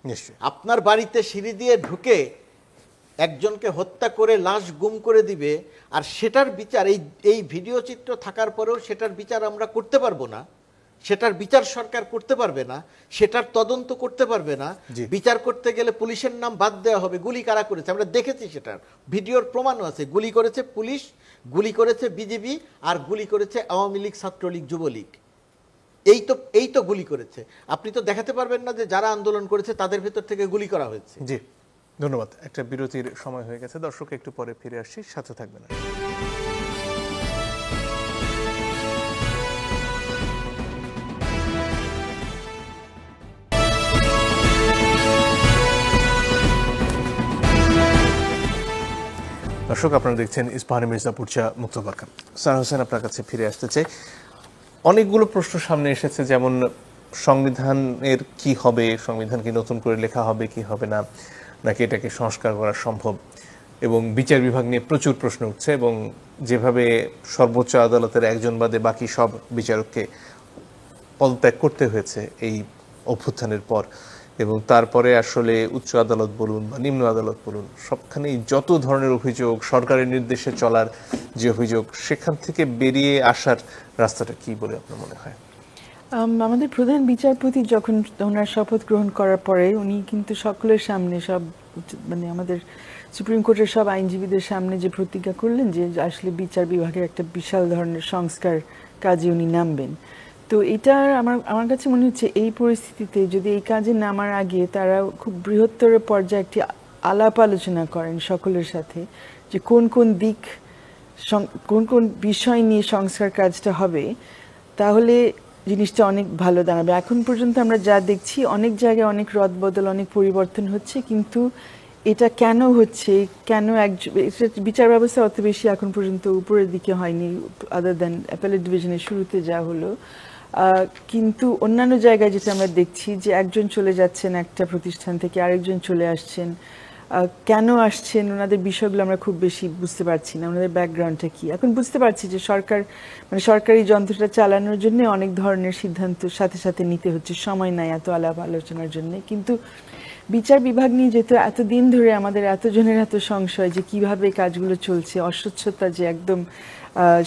নিশ্চয়ই আপনার বাড়িতে সিঁড়ি দিয়ে ঢুকে একজনকে হত্যা করে লাশ গুম করে দিবে, আর সেটার বিচার, এই ভিডিও চিত্র থাকার পরেও সেটার বিচার আমরা করতে পারবো না, সেটার বিচার সরকার করতে পারবে না, সেটার তদন্ত করতে পারবে না। বিচার করতে গেলে পুলিশের নাম বাদ দেওয়া হবে। গুলি কারা করেছে আমরা দেখেছি, সেটার ভিডিওর প্রমাণও আছে। গুলি করেছে পুলিশ, গুলি করেছে বিজেপি, আর গুলি করেছে আওয়ামী লীগ, ছাত্রলীগ, যুবলীগ। এই তো গুলি করেছে। আপনি তো দেখাতে পারবেন না যে যারা আন্দোলন করেছে তাদের ভেতর থেকে গুলি করা হয়েছে। ধন্যবাদ। একটা বিরতির সময় হয়ে গেছে, দর্শক একটু পরে ফিরে আসছি, সাথে থাকবেন। দর্শক আপনারা দেখছেন ইস্পাহানি মির্জাপুর চা মুক্তবার্তা। সানা হোসেন, আপনার কাছে ফিরে আসতে চাই। অনেকগুলো প্রশ্ন সামনে এসেছে, যেমন সংবিধানের কি হবে, সংবিধান কি নতুন করে লেখা হবে কি হবে না, নাকি এটাকে সংস্কার করা সম্ভব, এবং বিচার বিভাগ নিয়ে প্রচুর প্রশ্ন উঠছে, এবং যেভাবে সর্বোচ্চ আদালতের একজন বাদে বাকি সব বিচারককে পদত্যাগ করতে হয়েছে এই অভ্যুত্থানের পর, এবং তারপরে আসলে উচ্চ আদালত বলুন বা নিম্ন আদালত বলুন, সবখানেই যত ধরনের অভিযোগ, সরকারের নির্দেশে চলার যে অভিযোগ, সেখান থেকে বেরিয়ে আসার রাস্তাটা কি বলে আপনার মনে হয়? আমাদের প্রধান বিচারপতি যখন ওনার শপথ গ্রহণ করার পরে উনি কিন্তু সকলের সামনে, সব মানে আমাদের সুপ্রিম কোর্টের সব আইনজীবীদের সামনে যে প্রতিজ্ঞা করলেন যে আসলে বিচার বিভাগের একটা বিশাল ধরনের সংস্কার কাজে উনি নামবেন। তো এটা আমার কাছে মনে হচ্ছে এই পরিস্থিতিতে যদি এই কাজে নামার আগে তারা খুব বৃহত্তর পর্যায়ে একটি আলাপ আলোচনা করেন সকলের সাথে, যে কোন কোন দিক, কোন কোন বিষয় নিয়ে সংস্কার কাজটা হবে, তাহলে জিনিসটা অনেক ভালো দাঁড়াবে। এখন পর্যন্ত আমরা যা দেখছি অনেক জায়গায় অনেক রদবদল, অনেক পরিবর্তন হচ্ছে, কিন্তু এটা কেন হচ্ছে, কেন বিচার ব্যবস্থা অত বেশি এখন পর্যন্ত উপরের দিকে হয়নি, আদার দ্যান অ্যাপেলেট ডিভিশনের শুরুতে যা হলো। কিন্তু অন্যান্য জায়গায় যেটা আমরা দেখছি যে একজন চলে যাচ্ছেন একটা প্রতিষ্ঠান থেকে, আরেকজন চলে আসছেন, কেন আসছেন ওনাদের বিষয়গুলো আমরা খুব বেশি বুঝতে পারছি না, ওনাদের ব্যাকগ্রাউন্ডটা কি। এখন বুঝতে পারছি যে সরকার মানে সরকারি যন্ত্রটা চালানোর জন্য অনেক ধরনের সিদ্ধান্ত সাথে সাথে নিতে হচ্ছে, সময় নাই এত আলাপ আলোচনার জন্য। কিন্তু বিচার বিভাগ নিয়ে যেহেতু এতদিন ধরে আমাদের এতজনের এত সংশয় যে কিভাবে কাজগুলো চলছে, অস্বচ্ছতা যে একদম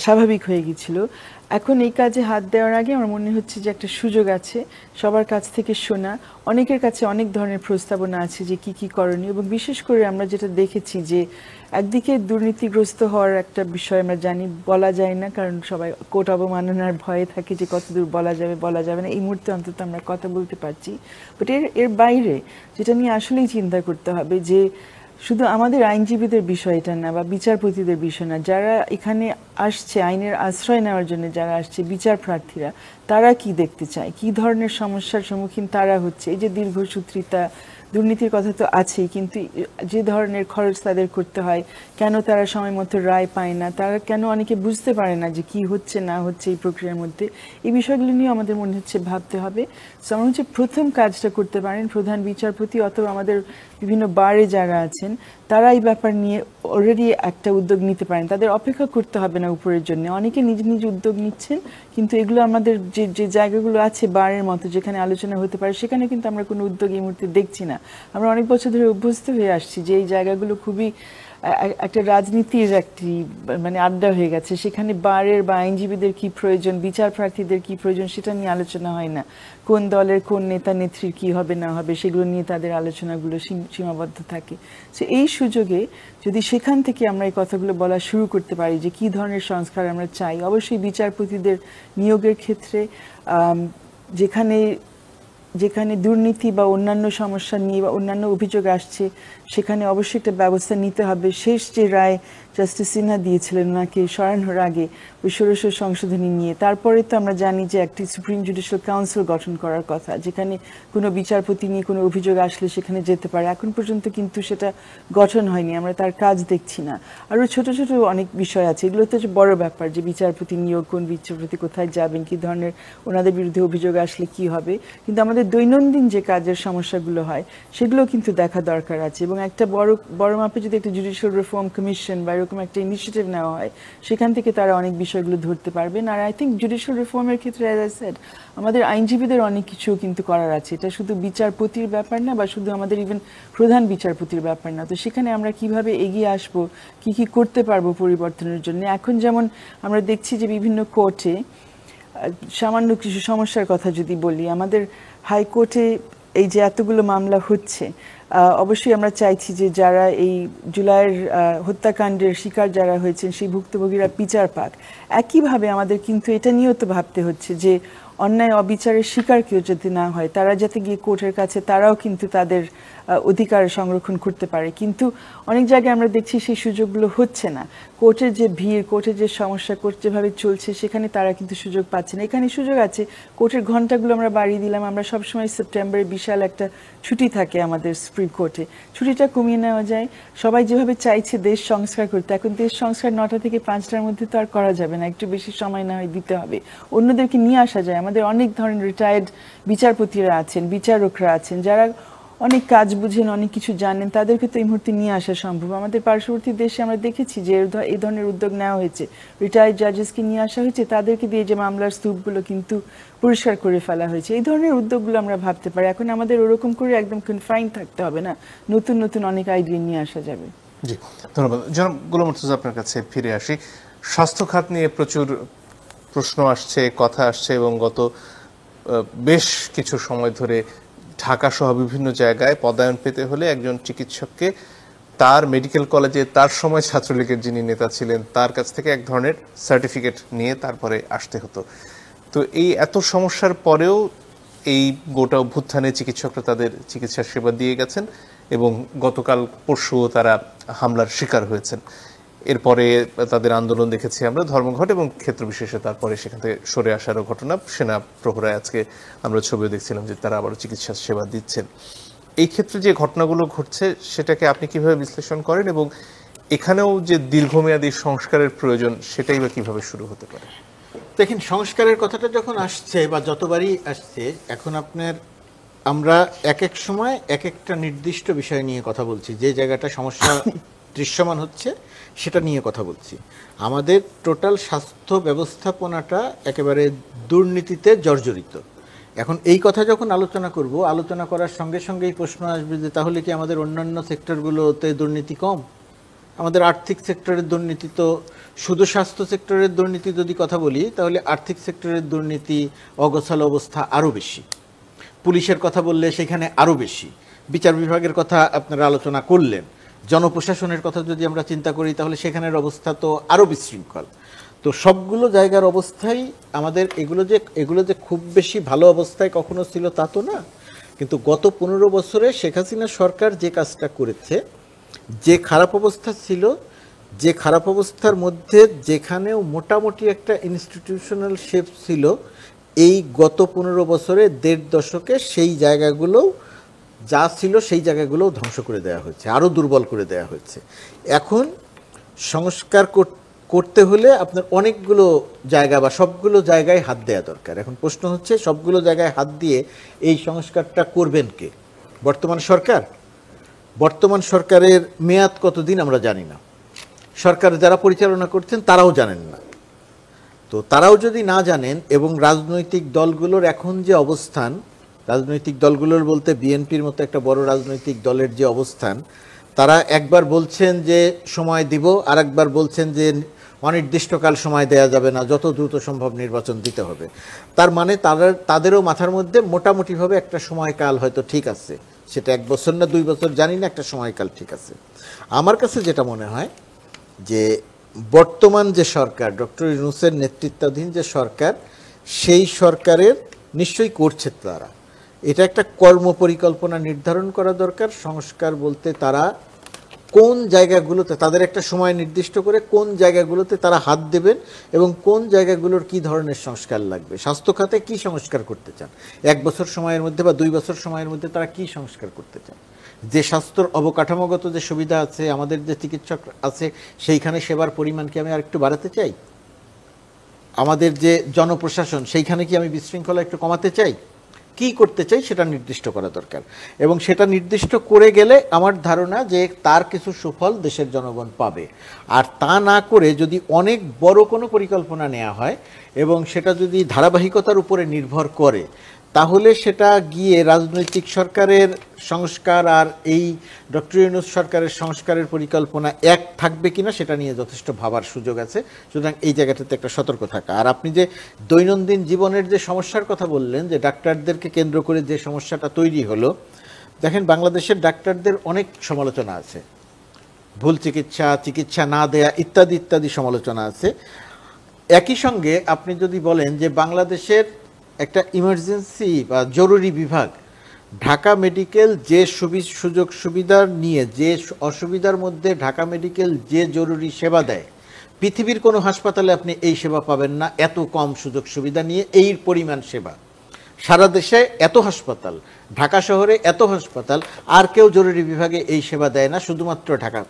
স্বাভাবিক হয়ে গেছিল, এখন এই কাজে হাত দেওয়ার আগে আমার মনে হচ্ছে যে একটা সুযোগ আছে সবার কাছ থেকে শোনা। অনেকের কাছে অনেক ধরনের প্রস্তাবনা আছে যে কি কি করণীয়, এবং বিশেষ করে আমরা যেটা দেখেছি যে একদিকে দুর্নীতিগ্রস্ত হওয়ার একটা বিষয় আমরা জানি, বলা যায় না, কারণ সবাই কোর্ট অবমাননার ভয়ে থাকে যে কতদূর বলা যাবে বলা যাবে না। এই মুহূর্তে অন্তত আমরা কথা বলতে পারছি, বাট এর বাইরে যেটা নিয়ে আসলেই চিন্তা করতে হবে যে শুধু আমাদের আইনজীবীদের বিষয় এটা না, বা বিচারপতিদের বিষয় না, যারা এখানে আসছে আইনের আশ্রয় নেওয়ার জন্য যারা আসছে, বিচার প্রার্থীরা, তারা কি দেখতে চায়, কি ধরনের সমস্যার সম্মুখীন তারা হচ্ছে। এই যে দীর্ঘসূত্রিতা, দুর্নীতির কথা তো আছেই, কিন্তু যে ধরনের খরচ তাদের করতে হয়, কেন তারা সময় মতো রায় পায় না, তারা কেন অনেকে বুঝতে পারে না যে কি হচ্ছে না হচ্ছে এই প্রক্রিয়ার মধ্যে, এই বিষয়গুলো নিয়ে আমাদের মনে হচ্ছে ভাবতে হবে। সো আমার হচ্ছে প্রথম কাজটা করতে পারেন প্রধান বিচারপতি অথবা আমাদের বিভিন্ন বারে যারা আছেন, তারা এই ব্যাপার নিয়ে অলরেডি একটা উদ্যোগ নিতে পারেন। তাদের অপেক্ষা করতে হবে না উপরের জন্য, অনেকে নিজ নিজ উদ্যোগ নিচ্ছেন, কিন্তু এগুলো আমাদের যে জায়গাগুলো আছে বারের মতো যেখানে আলোচনা হতে পারে, সেখানে কিন্তু আমরা কোনো উদ্যোগ এই মুহূর্তে দেখছি না। আমরা অনেক বছর ধরে অভ্যস্ত হয়ে আসছি যে এই জায়গাগুলো খুবই একটা রাজনীতির একটি মানে আড্ডা হয়ে গেছে, সেখানে বারের বা আইনজীবীদের কি প্রয়োজন, বিচার প্রার্থীদের কি প্রয়োজন, সেটা নিয়ে আলোচনা হয় না। কোন দলের কোন নেতা নেত্রীর কি হবে না হবে সেগুলো নিয়ে তাদের আলোচনাগুলো সীমাবদ্ধ থাকে। সো এই সুযোগে যদি সেখান থেকে আমরা এই কথাগুলো বলা শুরু করতে পারি যে কি ধরনের সংস্কার আমরা চাই, অবশ্যই বিচারপতিদের নিয়োগের ক্ষেত্রে যেখানে দুর্নীতি বা অন্যান্য সমস্যা নিয়ে বা অন্যান্য অভিযোগ আসছে, সেখানে অবশ্যই একটা ব্যবস্থা নিতে হবে। শেষ যে রায় জাস্টিস সিনহা দিয়েছিলেন ওনাকে সরানোর আগে ওই ষোড়শ সংশোধনী নিয়ে, তারপরে তো আমরা জানি যে একটি সুপ্রিম জুডিশিয়াল কাউন্সিল গঠন করার কথা, যেখানে কোনো বিচারপতি নিয়ে কোনো অভিযোগ আসলে সেখানে যেতে পারে। এখন পর্যন্ত কিন্তু সেটা গঠন হয়নি, আমরা তার কাজ দেখছি না। আরও ছোট ছোট অনেক বিষয় আছে, এগুলো তো বড় ব্যাপার যে বিচারপতি নিয়োগ, কোন বিচারপতি কোথায় যাবেন, কী ধরনের ওনাদের বিরুদ্ধে অভিযোগ আসলে কি হবে, কিন্তু আমাদের দৈনন্দিন যে কাজের সমস্যাগুলো হয় সেগুলো কিন্তু দেখা দরকার আছে। এবং একটা বড় মাপে যদি একটা জুডিশিয়াল রিফর্ম কমিশন বা এরকম একটা ইনিশিয়েটিভ নেওয়া হয়, সেখান থেকে তারা অনেক বিষয়গুলো ধরতে পারবেন। আর আই থিঙ্ক জুডিশিয়াল রিফর্মের ক্ষেত্রে অ্যাজ আই সেড আমাদের আইনজীবীদের অনেক কিছু কিন্তু করার আছে, এটা শুধু বিচারপতির ব্যাপার না বা শুধু আমাদের ইভেন প্রধান বিচারপতির ব্যাপার না। তো সেখানে আমরা কিভাবে এগিয়ে আসব, কি কি করতে পারবো পরিবর্তনের জন্য। এখন যেমন আমরা দেখছি যে বিভিন্ন কোর্টে সামান্য কিছু সমস্যার কথা যদি বলি, আমাদের হাইকোর্টে এই যে এতগুলো মামলা হচ্ছে, অবশ্যই আমরা চাইছি যে যারা এই জুলাইয়ের হত্যাকাণ্ডের শিকার যারা হয়েছেন সেই ভুক্তভোগীরা বিচার পাক। একইভাবে আমাদের কিন্তু এটা নিয়েও তো ভাবতে হচ্ছে যে অন্যায় অবিচারের শিকার কেউ যাতে না হয়, তারা যাতে গিয়ে কোর্টের কাছে তারাও কিন্তু তাদের অধিকার সংরক্ষণ করতে পারে। কিন্তু অনেক জায়গায় আমরা দেখছি সেই সুযোগগুলো হচ্ছে না। কোর্টের যে ভিড়, কোর্টের যে সমস্যা, কোর্ট যেভাবে চলছে সেখানে তারা কিন্তু সুযোগ পাচ্ছে না। এখানে সুযোগ আছে, কোর্টের ঘন্টাগুলো আমরা বাড়িয়ে দিলাম। আমরা সবসময় সেপ্টেম্বরে বিশাল একটা ছুটি থাকে আমাদের সুপ্রিম কোর্টে, ছুটিটা কমিয়ে নেওয়া যায়। সবাই যেভাবে চাইছে দেশ সংস্কার করতে, এখন দেশ সংস্কার 9টা থেকে 5টার মধ্যে তো আর করা যাবে না, একটু বেশি সময় না হয় দিতে হবে। অন্যদেরকে নিয়ে আসা যায়। আমাদের অনেক ধরনের রিটায়ার্ড বিচারপতিরা আছেন, বিচারকরা আছেন, যারা অনেক কাজ বুঝেন, অনেক কিছু জানেন, তাদেরকে তো এই মুহূর্তে নিয়ে আসা সম্ভব। আমাদের পার্শ্ববর্তী দেশে আমরা দেখেছি যে এই ধরনের উদ্যোগ নেওয়া হয়েছে, রিটায়ার্ড জাজেসকে নিয়ে আসা হয়েছে, তাদেরকে দিয়ে যে মামলার স্তূপগুলো কিন্তু পরিষ্কার করে ফেলা হয়েছে। এই ধরনের উদ্যোগগুলো আমরা ভাবতে পারি। এখন আমাদের ওরকম করে একদম কনফাইন থাকতে হবে না, নতুন নতুন অনেক আইডিয়া নিয়ে আসা যাবে। জি, ধন্যবাদ। জনাব গোলাম মুর্তজা, আপনার কাছে ফিরে আসি। স্বাস্থ্য খাত নিয়ে প্রচুর প্রশ্ন আসছে, কথা আসছে, এবং গত বেশ কিছু সময় ধরে ঢাকা সহ বিভিন্ন জায়গায় পদায়ন পেতে হলে একজন চিকিৎসককে তার মেডিকেল কলেজে তার সময় ছাত্রলীগের যিনি নেতা ছিলেন তার কাছ থেকে এক ধরনের সার্টিফিকেট নিয়ে তারপরে আসতে হতো। তো এই এত সমস্যার পরেও এই গোটা অভ্যুত্থানে চিকিৎসকরা তাদের চিকিৎসা সেবা দিয়ে গেছেন, এবং গতকাল পরশুও তারা হামলার শিকার হয়েছেন। এরপরে তাদের আন্দোলন দেখেছি আমরা ধর্মঘট, এবং ক্ষেত্র বিশেষে তারপরে সেখান থেকে সরে আসারও ঘটনা। সেনা প্রহরায় আজকে আমরা ছবিও দেখছিলাম যে তারা আবারও চিকিৎসা সেবা দিচ্ছেন। এই ক্ষেত্রে যে ঘটনাগুলো ঘটছে সেটাকে আপনি কিভাবে বিশ্লেষণ করেন, এবং এখানেও যে দীর্ঘমেয়াদী সংস্কারের প্রয়োজন সেটাই বা কিভাবে শুরু হতে পারে? দেখেন, সংস্কারের কথাটা যখন আসছে বা যতবারই আসছে, এখন আমরা এক এক সময় এক একটা নির্দিষ্ট বিষয় নিয়ে কথা বলছি, যে জায়গাটা সমস্যা দৃশ্যমান হচ্ছে সেটা নিয়ে কথা বলছি। আমাদের টোটাল স্বাস্থ্য ব্যবস্থাপনাটা একেবারে দুর্নীতিতে জর্জরিত। এখন এই কথা যখন আলোচনা করব, আলোচনা করার সঙ্গে সঙ্গেই প্রশ্ন আসবে যে তাহলে কি আমাদের অন্যান্য সেক্টরগুলোতে দুর্নীতি কম? আমাদের আর্থিক সেক্টরের দুর্নীতি তো, শুধু স্বাস্থ্য সেক্টরের দুর্নীতি যদি কথা বলি তাহলে আর্থিক সেক্টরের দুর্নীতি, অগোছালো অবস্থা আরও বেশি। পুলিশের কথা বললে সেখানে আরও বেশি। বিচার বিভাগের কথা আপনারা আলোচনা করলেন। জনপ্রশাসনের কথা যদি আমরা চিন্তা করি তাহলে সেখানের অবস্থা তো আরও বিশৃঙ্খল। তো সবগুলো জায়গার অবস্থাই আমাদের, এগুলো যে খুব বেশি ভালো অবস্থায় কখনো ছিল তা তো না। কিন্তু গত 15 বছরে শেখ হাসিনা সরকার যে কাজটা করেছে, যে খারাপ অবস্থা ছিল, যে খারাপ অবস্থার মধ্যে যেখানেও মোটামুটি একটা ইনস্টিটিউশনাল শেপ ছিল, এই গত 15 বছরে 1.5 দশকে সেই জায়গাগুলোও যা ছিল সেই জায়গাগুলো ধ্বংস করে দেওয়া হয়েছে, আরও দুর্বল করে দেওয়া হয়েছে। এখন সংস্কার করতে হলে আপনার অনেকগুলো জায়গা বা সবগুলো জায়গায় হাত দেওয়া দরকার। এখন প্রশ্ন হচ্ছে সবগুলো জায়গায় হাত দিয়ে এই সংস্কারটা করবেন কে? বর্তমান সরকারের মেয়াদ কতদিন আমরা জানি না, সরকার যারা পরিচালনা করছেন তারাও জানেন না। তো তারাও যদি না জানেন, এবং রাজনৈতিক দলগুলোর এখন যে অবস্থান, রাজনৈতিক দলগুলোর বলতে বিএনপির মতো একটা বড় রাজনৈতিক দলের যে অবস্থান, তারা একবার বলছেন যে সময় দিব, আর একবার বলছেন যে অনির্দিষ্টকাল সময় দেয়া যাবে না, যত দ্রুত সম্ভব নির্বাচন দিতে হবে। তার মানে তাদেরও মাথার মধ্যে মোটামুটিভাবে একটা সময়কাল হয়তো ঠিক আছে, সেটা 1 বছর না 2 বছর জানি না, একটা সময়কাল ঠিক আছে। আমার কাছে যেটা মনে হয় যে বর্তমান যে সরকার, ডক্টর ইউনূসের নেতৃত্বাধীন যে সরকার, সেই সরকারের নিশ্চয়ই করছে তারা, এটা একটা কর্মপরিকল্পনা নির্ধারণ করা দরকার। সংস্কার বলতে তারা কোন জায়গাগুলোতে, তাদের একটা সময় নির্দিষ্ট করে কোন জায়গাগুলোতে তারা হাত দেবেন এবং কোন জায়গাগুলোর কি ধরনের সংস্কার লাগবে। স্বাস্থ্য খাতে কি সংস্কার করতে চান 1 বছর সময়ের মধ্যে বা 2 বছর সময়ের মধ্যে, তারা কি সংস্কার করতে চান? যে স্বাস্থ্যর অবকাঠামোগত যে সুবিধা আছে, আমাদের যে চিকিৎসক আছে, সেইখানে সেবার পরিমাণ কি আমি আর একটু বাড়াতে চাই? আমাদের যে জনপ্রশাসন, সেইখানে কি আমি বিশৃঙ্খলা একটু কমাতে চাই? কি করতে চাই সেটা নির্দিষ্ট করা দরকার, এবং সেটা নির্দিষ্ট করে গেলে আমার ধারণা যে তার কিছু সুফল দেশের জনগণ পাবে। আর তা না করে যদি অনেক বড় কোনো পরিকল্পনা নেওয়া হয় এবং সেটা যদি ধারাবাহিকতার উপরে নির্ভর করে, তাহলে সেটা গিয়ে রাজনৈতিক সরকারের সংস্কার আর এই ডক্টর ইউনূস সরকারের সংস্কারের পরিকল্পনা এক থাকবে কিনা সেটা নিয়ে যথেষ্ট ভাবার সুযোগ আছে। সুতরাং এই জায়গাটাতে একটা সতর্ক থাকা। আর আপনি যে দৈনন্দিন জীবনের যে সমস্যার কথা বললেন, যে ডাক্তারদেরকে কেন্দ্র করে যে সমস্যাটা তৈরি হলো, দেখেন বাংলাদেশের ডাক্তারদের অনেক সমালোচনা আছে, ভুল চিকিৎসা, চিকিৎসা না দেয়া ইত্যাদি ইত্যাদি সমালোচনা আছে। একই সঙ্গে আপনি যদি বলেন যে বাংলাদেশের একটা ইমার্জেন্সি বা জরুরি বিভাগ, ঢাকা মেডিকেল যে সুযোগ সুবিধা নিয়ে যে অসুবিধার মধ্যে ঢাকা মেডিকেল যে জরুরি সেবা দেয়, পৃথিবীর কোনো হাসপাতালে আপনি এই সেবা পাবেন না। এত কম সুযোগ সুবিধা নিয়ে এই পরিমাণ সেবা, সারা দেশে এত হাসপাতাল, ঢাকা শহরে এত হাসপাতাল, আর কেউ জরুরি বিভাগে এই সেবা দেয় না, শুধুমাত্র ঢাকা।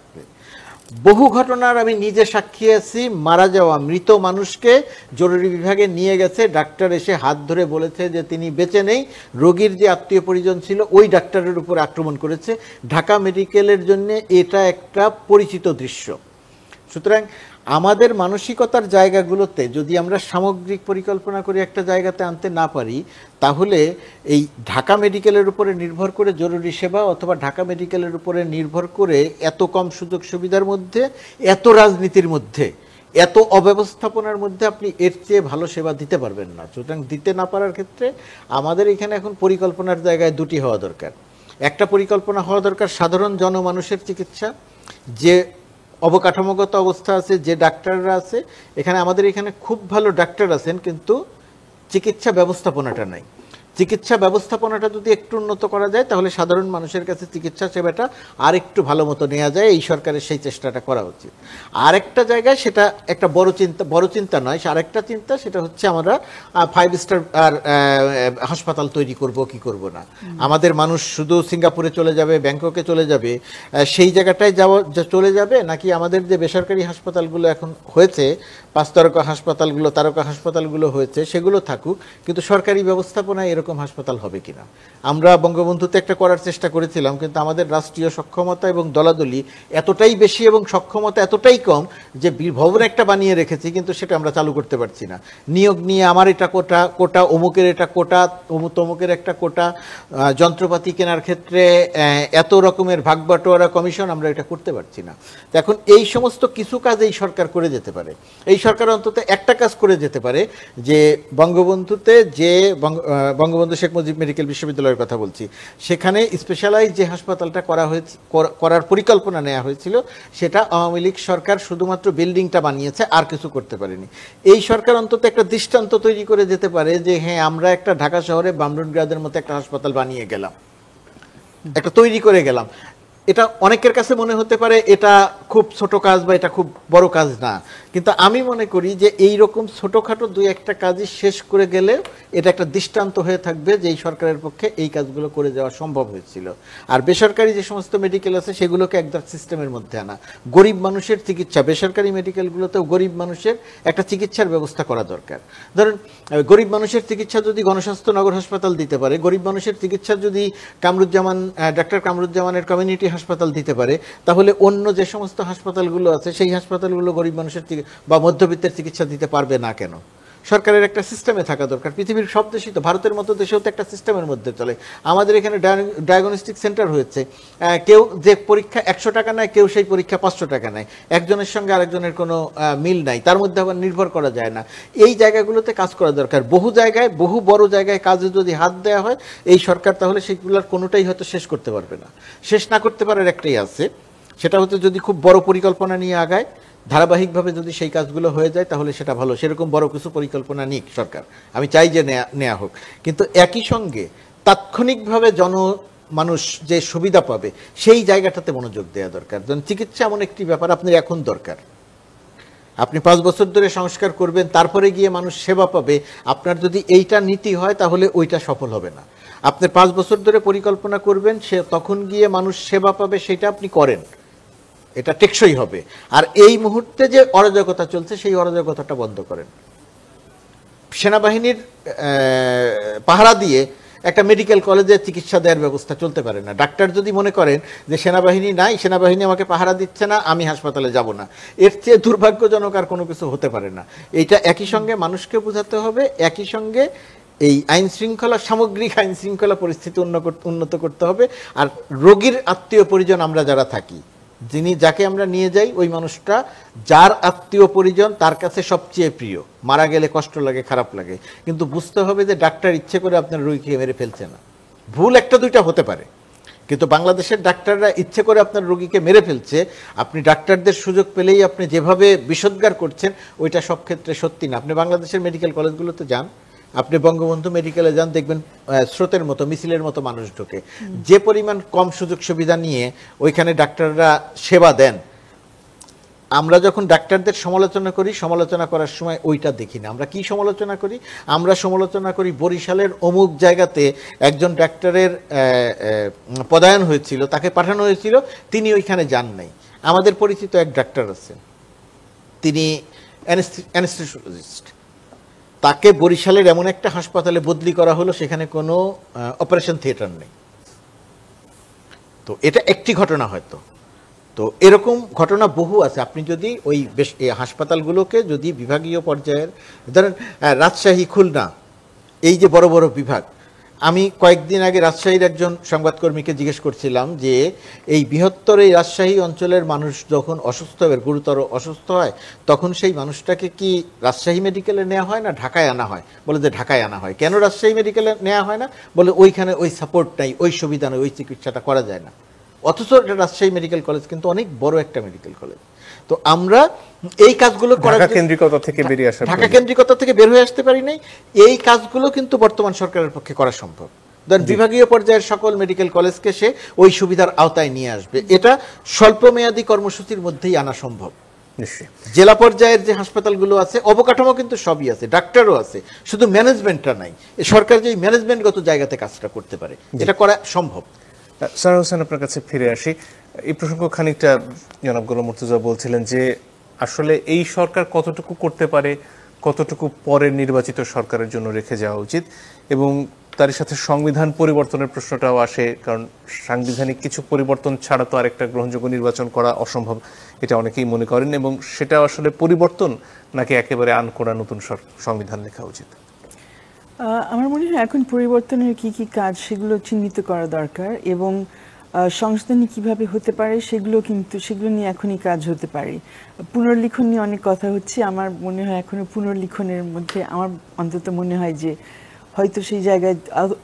বহু ঘটনার আমি নিজে সাক্ষী আছি, মারা যাওয়া মৃত মানুষকে জরুরি বিভাগে নিয়ে গেছে, ডাক্তার এসে হাত ধরে বলেছে যে তিনি বেঁচে নেই, রোগীর যে আত্মীয় পরিজন ছিল ওই ডাক্তারের উপর আক্রমণ করেছে। ঢাকা মেডিকেলের জন্য এটা একটা পরিচিত দৃশ্য। সুতরাং আমাদের মানসিকতার জায়গাগুলোতে যদি আমরা সামগ্রিক পরিকল্পনা করে একটা জায়গাতে আনতে না পারি, তাহলে এই ঢাকা মেডিকেলের উপরে নির্ভর করে জরুরি সেবা অথবা ঢাকা মেডিকেলের উপরে নির্ভর করে এত কম সুযোগ সুবিধার মধ্যে, এত রাজনীতির মধ্যে, এত অব্যবস্থাপনার মধ্যে আপনি এর চেয়ে ভালো সেবা দিতে পারবেন না। সুতরাং দিতে না পারার ক্ষেত্রে আমাদের এখানে এখন পরিকল্পনার জায়গায় দুটি হওয়া দরকার। একটা পরিকল্পনা হওয়া দরকার সাধারণ জনমানুষের চিকিৎসা, যে অবকাঠামোগত অবস্থা আছে, যে ডাক্তাররা আছে, এখানে আমাদের এখানে খুব ভালো ডাক্তার আছেন, কিন্তু চিকিৎসা ব্যবস্থাপনাটা নাই। চিকিৎসা ব্যবস্থাপনাটা যদি একটু উন্নত করা যায় তাহলে সাধারণ মানুষের কাছে চিকিৎসা সেবাটা আর একটু ভালো মতো নেওয়া যায়। এই সরকারের সেই চেষ্টাটা করা উচিত। আরেকটা জায়গায় সেটা একটা বড় চিন্তা নয়, আরেকটা চিন্তা সেটা হচ্ছে আমরা 5 স্টার আর হাসপাতাল তৈরি করব কি করব না। আমাদের মানুষ শুধু সিঙ্গাপুরে চলে যাবে, ব্যাংককে চলে যাবে, সেই জায়গাটায় চলে যাবে, নাকি আমাদের যে বেসরকারি হাসপাতালগুলো এখন হয়েছে, 5 তারকা হাসপাতালগুলো, তারকা হাসপাতালগুলো হয়েছে, সেগুলো থাকুক, কিন্তু সরকারি ব্যবস্থাপনায় এরকম হাসপাতাল হবে কিনা। আমরা বঙ্গবন্ধুতে একটা করার চেষ্টা করেছিলাম, কিন্তু আমাদের রাষ্ট্রীয় সক্ষমতা এবং দলাদলি এতটাই বেশি এবং সক্ষমতা এতটাই কম যে ভবন একটা বানিয়ে রেখেছি, কিন্তু সেটা আমরা চালু করতে পারছি না। নিয়োগ নিয়ে আমার এটা কোটা, অমুকের এটা কোটা, তমুকের একটা কোটা, যন্ত্রপাতি কেনার ক্ষেত্রে এত রকমের ভাগবাটোয়ারা কমিশন, আমরা এটা করতে পারছি না। এখন এই সমস্ত কিছু কাজ এই সরকার করে যেতে পারে। এই সরকার অন্তত একটা কাজ করে যেতে পারে, যে বঙ্গবন্ধুতে যে বঙ্গবন্ধু শেখ মুজিব মেডিকেল বিশ্ববিদ্যালয়ের কথা বলছি, সেখানে স্পেশালাইজ যে হাসপাতালটা করার পরিকল্পনা নেওয়া হয়েছিল, সেটা আওয়ামী লীগ সরকার শুধুমাত্র বিল্ডিংটা বানিয়েছে, আর কিছু করতে পারেনি। এই সরকার অন্তত একটা দৃষ্টান্ত তৈরি করে যেতে পারে যে হ্যাঁ, আমরা একটা ঢাকা শহরে বামরুনগ্রাদের মতো একটা হাসপাতাল বানিয়ে গেলাম, একটা তৈরি করে গেলাম। এটা অনেকের কাছে মনে হতে পারে এটা খুব ছোট কাজ বা এটা খুব বড় কাজ না, কিন্তু আমি মনে করি যে এই রকম ছোটখাটো 2-1টা কাজই শেষ করে গেলে এটা একটা দৃষ্টান্ত হয়ে থাকবে যে এই সরকারের পক্ষে এই কাজগুলো করে যাওয়া সম্ভব হয়েছিল। আর বেসরকারি যে সমস্ত মেডিকেল আছে সেগুলোকে একদম সিস্টেমের মধ্যে আনা, গরিব মানুষের চিকিৎসা, বেসরকারি মেডিকেলগুলোতেও গরিব মানুষের একটা চিকিৎসার ব্যবস্থা করা দরকার। ধরুন, গরিব মানুষের চিকিৎসা যদি গণস্বাস্থ্য নগর হাসপাতাল দিতে পারে, গরিব মানুষের চিকিৎসা যদি ডাক্তার কামরুজ্জামানের কমিউনিটি হাসপাতাল দিতে পারে, তাহলে অন্য যে সমস্ত হাসপাতালগুলো আছে সেই হাসপাতালগুলো গরিব মানুষের বা মধ্যবিত্তের চিকিৎসা দিতে পারবে না কেন? সরকারের একটা সিস্টেমে থাকা দরকার। পৃথিবীর সব দেশই তো, ভারতের মতো দেশেও তো একটা সিস্টেমের মধ্যে চলে। আমাদের এখানে ডায়াগনস্টিক সেন্টার হয়েছে, কেউ যে পরীক্ষা 100 টাকা নেয়, কেউ সেই পরীক্ষা 500 টাকা নেয়, একজনের সঙ্গে আরেকজনের কোনো মিল নাই, তার মধ্যে আবার নির্ভর করা যায় না। এই জায়গাগুলোতে কাজ করা দরকার। বহু বড় জায়গায় কাজে যদি হাত দেওয়া হয় এই সরকার, তাহলে সেইগুলোর কোনোটাই হয়তো শেষ করতে পারবে না। শেষ না করতে পারার একটাই আছে, সেটা হচ্ছে যদি খুব বড় পরিকল্পনা নিয়ে আগায়, ধারাবাহিকভাবে যদি সেই কাজগুলো হয়ে যায় তাহলে সেটা ভালো। সেরকম বড় কিছু পরিকল্পনা নিক সরকার, আমি চাই যে নেওয়া হোক, কিন্তু একই সঙ্গে তাৎক্ষণিকভাবে মানুষ যে সুবিধা পাবে সেই জায়গাটাতে মনোযোগ দেওয়া দরকার। যেমন চিকিৎসা এমন একটি ব্যাপার আপনার এখন দরকার। আপনি 5 বছর ধরে সংস্কার করবেন, তারপরে গিয়ে মানুষ সেবা পাবে, আপনার যদি এইটা নীতি হয় তাহলে ওইটা সফল হবে না। আপনি 5 বছর ধরে পরিকল্পনা করবেন, তখন গিয়ে মানুষ সেবা পাবে, সেটা আপনি করেন, এটা টেকসই হবে। আর এই মুহূর্তে যে অরাজকতা চলছে সেই অরাজকতাটা বন্ধ করেন। সেনাবাহিনীর পাহারা দিয়ে একটা মেডিকেল কলেজে চিকিৎসা দেওয়ার ব্যবস্থা চলতে পারে না। ডাক্তার যদি মনে করেন যে সেনাবাহিনী নাই, সেনাবাহিনী আমাকে পাহারা দিচ্ছে না, আমি হাসপাতালে যাব না, এর চেয়ে দুর্ভাগ্যজনক আর কোনো কিছু হতে পারে না। এইটা একই সঙ্গে মানুষকে বোঝাতে হবে, একই সঙ্গে এই সামগ্রিক আইন শৃঙ্খলা পরিস্থিতি উন্নত করতে হবে। আর রোগীর আত্মীয় পরিজন আমরা যারা থাকি, যাকে আমরা নিয়ে যাই, ওই মানুষটা যার আত্মীয় পরিজন তার কাছে সবচেয়ে প্রিয়। মারা গেলে কষ্ট লাগে, খারাপ লাগে, কিন্তু বুঝতে হবে যে ডাক্তার ইচ্ছে করে আপনার রোগীকে মেরে ফেলছে না। ভুল 1-2টা হতে পারে, কিন্তু বাংলাদেশের ডাক্তাররা ইচ্ছে করে আপনার রোগীকে মেরে ফেলছে। আপনি ডাক্তারদের সুযোগ পেলেই আপনি যেভাবে বিষোদ্গার করছেন, ওইটা সব ক্ষেত্রে সত্যি না। আপনি বাংলাদেশের মেডিকেল কলেজগুলোতে যান, আপনি বঙ্গবন্ধু মেডিকেলে যান, দেখবেন স্রোতের মতো মিছিলের মতো মানুষ ঢোকে। যে পরিমাণ কম সুযোগ সুবিধা নিয়ে ওইখানে ডাক্তাররা সেবা দেন, আমরা যখন ডাক্তারদের সমালোচনা করি, সমালোচনা করার সময় ওইটা দেখি না। আমরা কি সমালোচনা করি? আমরা সমালোচনা করি বরিশালের অমুক জায়গাতে একজন ডাক্তারের পদায়ন হয়েছিল, তাকে পাঠানো হয়েছিল, তিনি ওইখানে যান নাই। আমাদের পরিচিত এক ডাক্তার আছেন, তিনি অ্যানেস্থেসিওলজিস্ট, তাকে বরিশালের এমন একটা হাসপাতালে বদলি করা হলো, সেখানে কোনো অপারেশন থিয়েটার নেই। তো এটা একটি ঘটনা হয়তো, তো এরকম ঘটনা বহু আছে। আপনি যদি ওই হাসপাতালগুলোকে যদি বিভাগীয় পর্যায়ের, ধরেন রাজশাহী, খুলনা, এই যে বড় বড় বিভাগ, আমি কয়েকদিন আগে রাজশাহীর একজন সংবাদকর্মীকে জিজ্ঞেস করছিলাম যে এই বৃহত্তর এই রাজশাহী অঞ্চলের মানুষ যখন অসুস্থ হয়, গুরুতর অসুস্থ হয়, তখন সেই মানুষটাকে কি রাজশাহী মেডিকেলে নেওয়া হয় না ঢাকায় আনা হয়? বলে যে ঢাকায় আনা হয়। কেন রাজশাহী মেডিকেলে নেওয়া হয় না? বলে ওইখানে ওই সাপোর্ট নাই, ওই সুবিধা নেই, ওই চিকিৎসাটা করা যায় না। অথচ এটা রাজশাহী মেডিকেল কলেজ কিন্তু অনেক বড় একটা মেডিকেল কলেজ। তো আমরা এই কাজগুলো ঢাকা কেন্দ্রিকতা থেকে বেরিয়ে আসা, ঢাকা কেন্দ্রিকতা থেকে বের হয়ে আসতে পারি নাই। এই কাজগুলো কিন্তু বর্তমান সরকারের পক্ষে করা সম্ভব। ধরেন বিভাগীয় পর্যায়ের সকল মেডিকেল কলেজকে সে ওই সুবিধার আওতায় নিয়ে আসবে, এটা স্বল্প মেয়াদী কর্মসূচির মধ্যেই আনা সম্ভব। জেলা পর্যায়ের যে হাসপাতালগুলো আছে, অবকাঠামো কিন্তু সবই আছে, ডাক্তারও আছে, শুধু ম্যানেজমেন্টটা নাই। সরকার যে ম্যানেজমেন্টগত জায়গাতে কাজটা করতে পারে, এটা করা সম্ভব। স্যার হোসেন, আপনার কাছে ফিরে আসি। এই প্রসঙ্গ খানিকটা জনাব গোলাম মুর্তজা বলছিলেন যে আসলে এই সরকার কতটুকু করতে পারে, কতটুকু পরের নির্বাচিত সরকারের জন্য রেখে যাওয়া উচিত, এবং তার সাথে সংবিধান পরিবর্তনের প্রশ্নটাও আসে, কারণ সাংবিধানিক কিছু পরিবর্তন ছাড়া তো আরেকটা গ্রহণযোগ্য নির্বাচন করা অসম্ভব, এটা অনেকেই মনে করেন। এবং সেটা আসলে পরিবর্তন নাকি একেবারে আনকোড়া নতুন সংবিধান লেখা উচিত? আমার মনে হয় এখন পরিবর্তনের কি কি কাজ সেগুলো চিহ্নিত করা দরকার, এবং সংশোধনী কিভাবে হতে পারে সেগুলো নিয়ে এখনই কাজ হতে পারে। পুনর্লিখন নিয়ে অনেক কথা হচ্ছে, আমার মনে হয় এখনো পুনর্লিখনের মধ্যে আমার অন্তত মনে হয় যে হয়তো সেই জায়গায়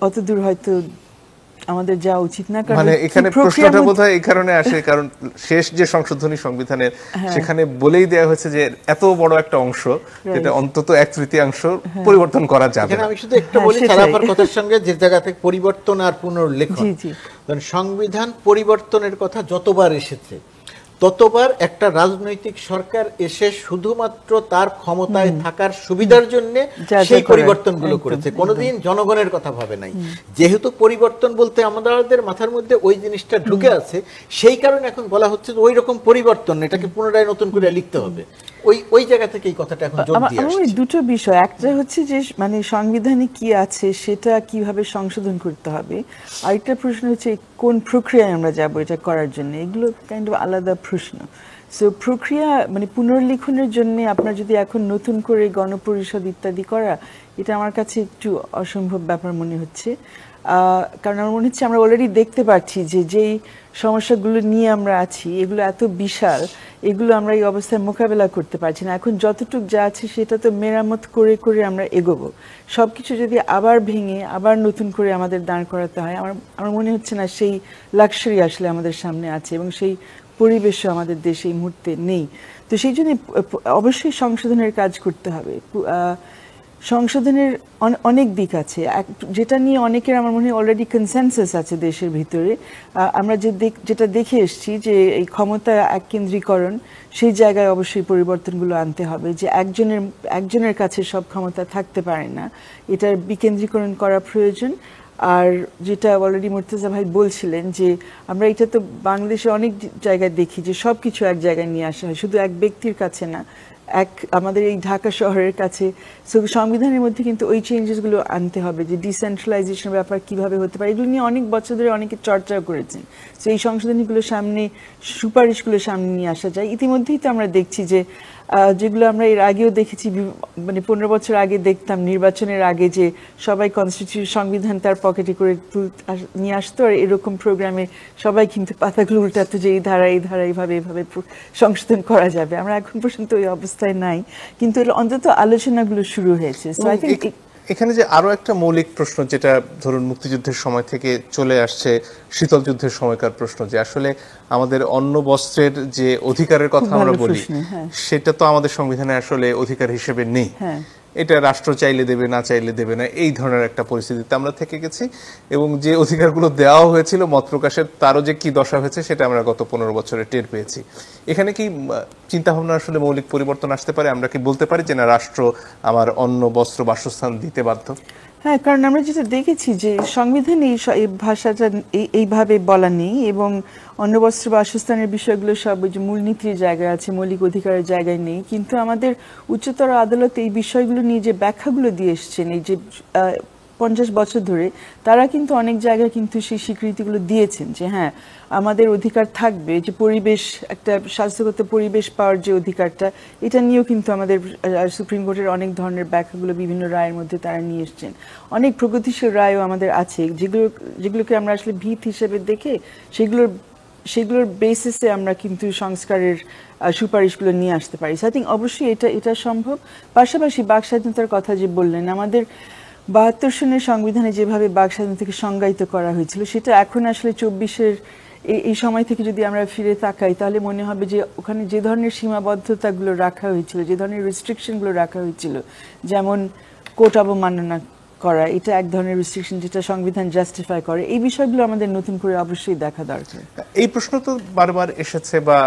অতদূর হয়তো আমাদের যাওয়া উচিত না। মানে এখানে প্রশ্নটা বোধহয় এই কারণে আসে, কারণ শেষ যে সংশোধনী সংবিধানের, সেখানে বলেই দেওয়া হয়েছে যে এত বড় একটা অংশ, যেটা অন্তত 1/3 পরিবর্তন করা যাবে। আমি শুধু একটু বলি সারাফার কথার সঙ্গে, যে জায়গা থেকে পরিবর্তন আর পুনর্লেখন, সংবিধান পরিবর্তনের কথা যতবার এসেছে, ততবার একটা রাজনৈতিক সরকার এসে শুধুমাত্র তার ক্ষমতায় থাকার সুবিধার জন্য সেই পরিবর্তনগুলো করেছে, কোনোদিন জনগণের কথা ভাবে নাই। যেহেতু পরিবর্তন বলতে আমাদের মাথার মধ্যে ওই জিনিসটা ঢুকে আছে, সেই কারণে এখন বলা হচ্ছে যে ওই রকম পরিবর্তন, এটাকে পুনরায় নতুন করে লিখতে হবে। ওই জায়গা থেকে এই কথাটা এখন জোর দিয়ে আসছে। দুটো বিষয়, একটা হচ্ছে যে মানে সংবিধানে কি আছে সেটা কিভাবে সংশোধন করতে হবে, আরেকটা প্রশ্ন হচ্ছে কোন প্রক্রিয়ায় আমরা যাব এটা করার জন্য। এগুলো কাইন্ড অফ আলাদা প্রশ্ন। সো প্রক্রিয়া মানে পুনর্লিখনের জন্য আপনার যদি এখন নতুন করে গণপরিষদ ইত্যাদি করা, এটা আমার কাছে একটু অসম্ভব ব্যাপার মনে হচ্ছে। কারণ আমার মনে হচ্ছে আমরা অলরেডি দেখতে পাচ্ছি যে যেই সমস্যাগুলো নিয়ে আমরা আছি এগুলো এত বিশাল, এগুলো আমরা এই অবস্থায় মোকাবেলা করতে পারছি না। এখন যতটুক যা আছে সেটা তো মেরামত করে করে আমরা এগোবো। সব কিছু যদি আবার ভেঙে আবার নতুন করে আমাদের দাঁড় করাতে হয়, আমার মনে হচ্ছে না সেই লাক্সারি আসলে আমাদের সামনে আছে, এবং সেই পরিবেশও আমাদের দেশে এই মুহূর্তে নেই। তো সেই জন্য অবশ্যই সংশোধনের কাজ করতে হবে। সংশোধনের অনেক দিক আছে, যেটা নিয়ে অনেকের আমার মনে হয় অলরেডি কনসেনসাস আছে দেশের ভিতরে। আমরা যেটা দেখে এসেছি যে এই ক্ষমতা এককেন্দ্রীকরণ, সেই জায়গায় অবশ্যই পরিবর্তনগুলো আনতে হবে, যে একজনের কাছে সব ক্ষমতা থাকতে পারে না, এটার বিকেন্দ্রীকরণ করা প্রয়োজন। আর যেটা অলরেডি মুর্তজা ভাই বলছিলেন যে আমরা এটা তো বাংলাদেশে অনেক জায়গায় দেখি যে সব কিছু এক জায়গায় নিয়ে আসা হয়, শুধু এক ব্যক্তির কাছে না, আমাদের এই ঢাকা শহরের কাছে। সো সংবিধানের মধ্যে কিন্তু ওই চেঞ্জেসগুলো আনতে হবে, যে ডিসেন্ট্রালাইজেশন ব্যাপার কিভাবে হতে পারে, এগুলো নিয়ে অনেক বছর ধরে অনেকে চর্চাও করেছেন। সো এই সংশোধনীগুলো সামনে, সুপারিশগুলো সামনে নিয়ে আসা যায়। ইতিমধ্যেই তো আমরা দেখছি যে যেগুলো আমরা এর আগেও দেখেছি, মানে 15 বছর আগে দেখতাম নির্বাচনের আগে যে সবাই কনস্টিটিউশন সংবিধান তার পকেটে করে নিয়ে আসতো, আর এরকম প্রোগ্রামে সবাই কিন্তু পাতাগুলো উল্টাতো যে এই ধারা এইভাবে সংশোধন করা যাবে। আমরা এখন পর্যন্ত ওই অবস্থায় নাই, কিন্তু অন্তত আলোচনাগুলো শুরু হয়েছে। সো আই থিংক এখানে যে আরো একটা মৌলিক প্রশ্ন, যেটা ধরুন মুক্তিযুদ্ধের সময় থেকে চলে আসছে, শীতল যুদ্ধের সময়কার প্রশ্ন, যে আসলে আমাদের অন্ন বস্ত্রের যে অধিকারের কথা আমরা বলি, সেটা তো আমাদের সংবিধানে আসলে অধিকার হিসেবে নেই। এটা রাষ্ট্র চাইলে দেবে, না চাইলে দেবে না, এই ধরনের একটা পরিস্থিতিতে আমরা থেকে গেছি। এবং যে অধিকারগুলো দেওয়া হয়েছিল মত প্রকাশের, তারও যে কি দশা হয়েছে সেটা আমরা গত 15 বছরে টের পেয়েছি। এখানে কি চিন্তাভাবনা আসলে মৌলিক পরিবর্তন আসতে পারে? আমরা কি বলতে পারি যে না, রাষ্ট্র আমার অন্ন, বস্ত্র, বাসস্থান দিতে বাধ্য? হ্যাঁ, কারণ আমরা যেটা দেখেছি যে সংবিধানে এই ভাষাটা এইভাবে বলা নেই, এবং অন্ন, বস্ত্র, বাসস্থানের বিষয়গুলো সব ওই যে মূলনীতির জায়গায় আছে, মৌলিক অধিকারের জায়গায় নেই। কিন্তু আমাদের উচ্চতর আদালত এই বিষয়গুলো নিয়ে যে ব্যাখ্যাগুলো দিয়ে এসছেন এই যে 50 বছর ধরে, তারা কিন্তু অনেক জায়গায় কিন্তু সেই স্বীকৃতিগুলো দিয়েছেন যে হ্যাঁ, আমাদের অধিকার থাকবে, যে পরিবেশ, একটা স্বাস্থ্যগত পরিবেশ পাওয়ার যে অধিকারটা, এটা নিয়েও কিন্তু আমাদের সুপ্রিম কোর্টের অনেক ধরনের ব্যাখ্যাগুলো বিভিন্ন রায়ের মধ্যে তারা নিয়ে এসছেন। অনেক প্রগতিশীল রায়ও আমাদের আছে, যেগুলোকে আমরা আসলে ভিত হিসেবে দেখে সেগুলোর বেসিসে আমরা কিন্তু সংস্কারের সুপারিশগুলো নিয়ে আসতে পারি। আই থিঙ্ক অবশ্যই এটা সম্ভব। পাশাপাশি বাক স্বাধীনতার কথা যে বললেন, আমাদের 72 সনের সংবিধানে যেভাবে বাক স্বাধীনতাকে সংজ্ঞায়িত করা হয়েছিল, সেটা এখন আসলে 24-এর এই সময় থেকে যদি আমরা ফিরে তাকাই, তাহলে মনে হবে যে ওখানে যে ধরনের সীমাবদ্ধতাগুলো রাখা হয়েছিল, যে ধরনের রেস্ট্রিকশনগুলো রাখা হয়েছিল, যেমন কোর্ট অবমাননা করা, এটা এক ধরনের রেস্ট্রিকশন যেটা সংবিধান জাস্টিফাই করে। এই বিষয়গুলো আমাদের নতুন করে অবশ্যই দেখা দরকার। এই প্রশ্ন তো বারবার এসেছে বা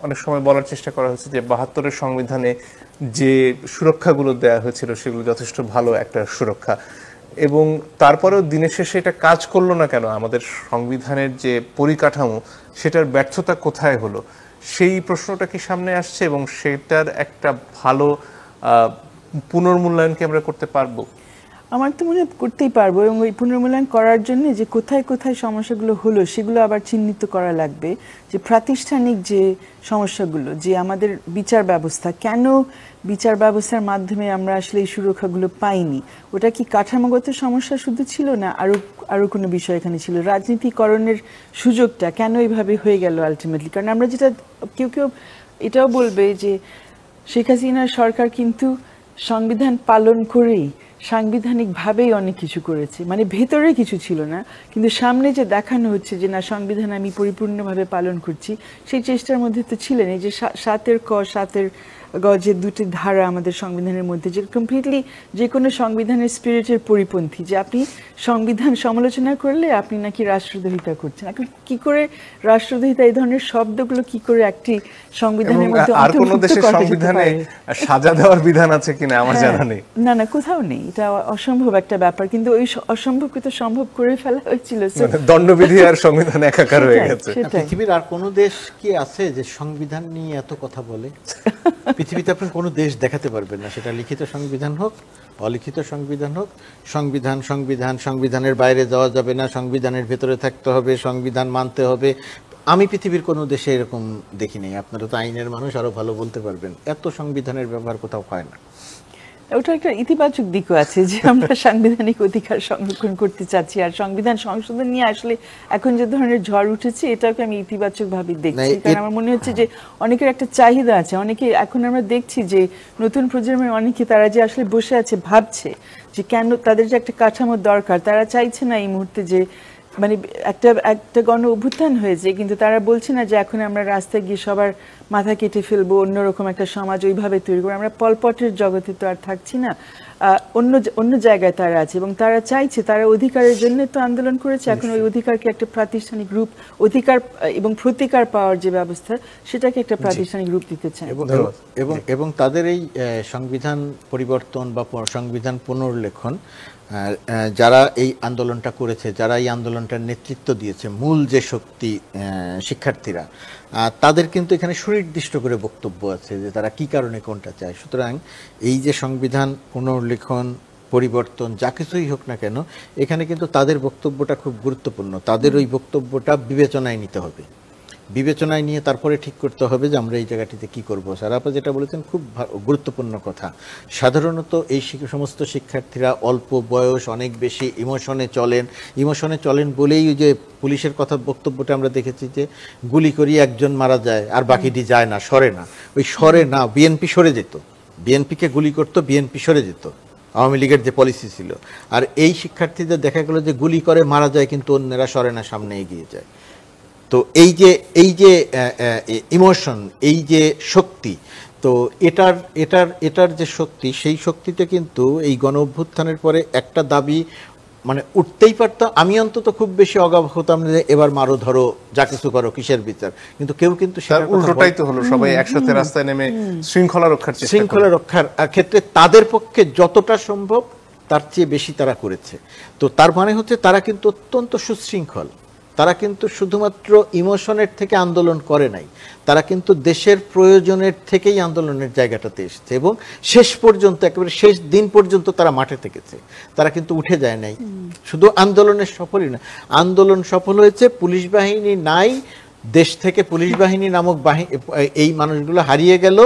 অনেক সময় বলার চেষ্টা করা হয়েছে যে 72-এর সংবিধানে যে সুরক্ষাগুলো দেওয়া হয়েছিল সেগুলো যথেষ্ট ভালো একটা সুরক্ষা, এবং তারপরেও দিনের শেষে এটা কাজ করলো না কেন? আমাদের সংবিধানের যে পরিকাঠামো, সেটার ব্যর্থতা কোথায় হলো? সেই প্রশ্নটা কি সামনে আসছে, এবং সেটার একটা ভালো পুনর্মূল্যায়ন কি আমরা করতে পারবো? আমার তো মনে হয় করতেই পারবো, এবং ওই পুনর্মূল্যায়ন করার জন্য যে কোথায় কোথায় সমস্যাগুলো হলো সেগুলো আবার চিহ্নিত করা লাগবে। যে প্রাতিষ্ঠানিক যে সমস্যাগুলো, যে আমাদের বিচার ব্যবস্থা, কেন বিচার ব্যবস্থার মাধ্যমে আমরা আসলে এই সুরক্ষাগুলো পাইনি, ওটা কি কাঠামোগত সমস্যা শুধু ছিল, না আরো কোনো বিষয় এখানে ছিল? রাজনীতিকরণের সুযোগটা কেন এইভাবে হয়ে গেল আলটিমেটলি? কারণ আমরা যেটা কেউ এটাও বলবে যে শেখ হাসিনার সরকার কিন্তু সংবিধান পালন করেই সাংবিধানিকভাবেই অনেক কিছু করেছে, মানে ভেতরে কিছু ছিল না, কিন্তু সামনে যে দেখানো হচ্ছে যে না, সংবিধান আমি পরিপূর্ণভাবে পালন করছি, সেই চেষ্টার মধ্যে তো ছিলেন। এই যে 7-এর ক 7-এর গ, যে দুটি ধারা আমাদের সংবিধানের মধ্যে, যে কমপ্লিটলি যে কোনো সংবিধানের স্পিরিটের পরিপন্থী, যে আপনি সংবিধান সমালোচনা করলে আপনি নাকি রাষ্ট্রদ্রোহিতা করছেন। এখন কি করে রাষ্ট্রদ্রোহিতা, এই ধরনের শব্দগুলো কি করে একটি সংবিধানের মধ্যে আর কোন দেশের সংবিধানে সাজা দেওয়ার বিধান আছে কিনা আমার জানা নেই। না, কোথাও নেই, এটা অসম্ভব একটা ব্যাপার, কিন্তু ওই অসম্ভবকে তো সম্ভব করে ফেলা হয়েছিল। দণ্ডবিধি আর সংবিধান একাকার হয়ে গেছে। পৃথিবীর আর কোন দেশ কি আছে যে সংবিধান নিয়ে এত কথা বলে? পৃথিবীতে আপনি কোনো দেশ দেখাতে পারবেন না, সেটা লিখিত সংবিধান হোক, অলিখিত সংবিধান হোক। সংবিধানের বাইরে যাওয়া যাবে না, সংবিধানের ভেতরে থাকতে হবে, সংবিধান মানতে হবে। আমি পৃথিবীর কোনো দেশে এরকম দেখিনি। আপনারা তো আইনের মানুষ, আরো ভালো বলতে পারবেন। এত সংবিধানের ব্যবহার কোথাও হয় না। ওটা একটা ইতিবাচক দিকও আছে যে আমরা সাংবিধানিক অধিকার সংরক্ষণ করতে চাচ্ছি, আর সংবিধান সংশোধন নিয়ে আসলে এখন যে ধরনের ঝড় উঠেছে, এটাকে আমি ইতিবাচক ভাবে দেখছি। কারণ আমার মনে হচ্ছে যে অনেকের একটা চাহিদা আছে, অনেকে এখন আমরা দেখছি যে নতুন প্রজন্মের অনেকে, তারা যে আসলে বসে আছে ভাবছে যে কেন তাদের যে একটা কাঠামোর দরকার, তারা চাইছে না এই মুহূর্তে যে মানে একটা গণ অভ্যুত্থান হয়েছে, কিন্তু তারা বলছে না যে এখন আমরা রাস্তায় গিয়ে সবার মাথা কেটে ফেলবো, অন্যরকম একটা সমাজ ওইভাবে তৈরি করবো। আমরা পলপটের জগতে তো আর থাকছি না, অন্য জায়গায় তারা আছে, এবং তারা চাইছে, তারা অধিকারের জন্য তো আন্দোলন করেছে, এখন ওই অধিকারকে একটা প্রাতিষ্ঠানিক রূপ, অধিকার এবং প্রতিকার পাওয়ার যে ব্যবস্থা, সেটাকে একটা প্রাতিষ্ঠানিক রূপ দিতে চায়। এবং তাদের এই সংবিধান পরিবর্তন বা সংবিধান পুনর্লেখন, যারা এই আন্দোলনটা করেছে, যারা এই আন্দোলনটার নেতৃত্ব দিয়েছে, মূল যে শক্তি শিক্ষার্থীরা, তাদের কিন্তু এখানে সুনির্দিষ্ট করে বক্তব্য আছে যে তারা কি কারণে কোনটা চায়। সুতরাং এই যে সংবিধান পুনর্লেখন, পরিবর্তন, যা কিছুই হোক না কেন, এখানে কিন্তু তাদের বক্তব্যটা খুব গুরুত্বপূর্ণ। তাদের ওই বক্তব্যটা বিবেচনায় নিতে হবে, বিবেচনায় নিয়ে তারপরে ঠিক করতে হবে যে আমরা এই জায়গাটিতে কি করব। স্যার আপনি যেটা বলেছেন খুব গুরুত্বপূর্ণ কথা। সাধারণত এই সমস্ত শিক্ষার্থীরা অল্প বয়স, অনেক বেশি ইমোশনে চলেন বলেই যে পুলিশের কথা বক্তব্যটা আমরা দেখেছি যে গুলি করিয়ে একজন মারা যায় আর বাকিটি যায় না, সরে না। ওই সরে না, বিএনপি সরে যেত, বিএনপিকে গুলি করতো, বিএনপি সরে যেত, আওয়ামী লীগের যে পলিসি ছিল। আর এই শিক্ষার্থীদের দেখা গেল যে গুলি করে মারা যায়, কিন্তু অন্যরা সরে না, সামনে এগিয়ে যায়। তো এই যে ইমোশন, এই যে শক্তি, তো এটার যে শক্তি, সেই শক্তিতে কিন্তু এই গণ অভ্যুত্থানের পরে একটা দাবি মানে উঠতেই পারতাম। আমি অন্তত খুব বেশি অগাধ হতাম যে এবার মারো ধরো যা কিছু করো কিসের বিচার, কিন্তু কেউ কিন্তু উল্টোটাই তো হলো, সবাই একসাথে রাস্তায় নেমে শৃঙ্খলা রক্ষার ক্ষেত্রে তাদের পক্ষে যতটা সম্ভব তার চেয়ে বেশি তারা করেছে। তো তার মানে হচ্ছে তারা কিন্তু অত্যন্ত সুশৃঙ্খল, তারা কিন্তু শুধুমাত্র ইমোশনের থেকে আন্দোলন করে নাই, তারা কিন্তু দেশের প্রয়োজনের থেকেই আন্দোলনের জায়গাটাতে এসেছে এবং শেষ পর্যন্ত একেবারে শেষ দিন পর্যন্ত তারা মাঠে থেকেছে, তারা কিন্তু উঠে যায় নাই। শুধু আন্দোলনের সফলই না, আন্দোলন সফল হয়েছে, পুলিশ বাহিনী নাই, দেশ থেকে পুলিশ বাহিনী নামক এই মানুষগুলো হারিয়ে গেল।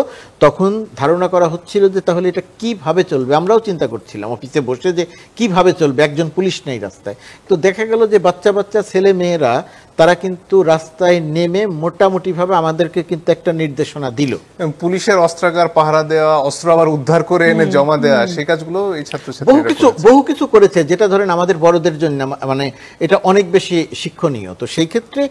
তখন ধারণা করা হচ্ছিল যে তাহলে এটা কিভাবে চলবে, আমরাও চিন্তা করছিলাম অফিসে বসে যে কিভাবে চলবে, একজন পুলিশ নেই রাস্তায়। তো দেখা গেল যে বাচ্চা বাচ্চা ছেলে মেয়েরা তারা কিন্তু রাস্তায় নেমে মোটামুটিভাবে আমাদেরকে কিন্তু একটা নির্দেশনা দিল। পুলিশের অস্ত্রাগার পাহারা দেওয়া, অস্ত্র আবার উদ্ধার করে এনে জমা দেওয়া, সেই কাজগুলো এই ছাত্রছাত্রীরা বহু কিছু করেছে, যেটা ধরেন আমাদের বড়দের জন্য মানে এটা অনেক বেশি শিক্ষণীয়। তো সেই ক্ষেত্রে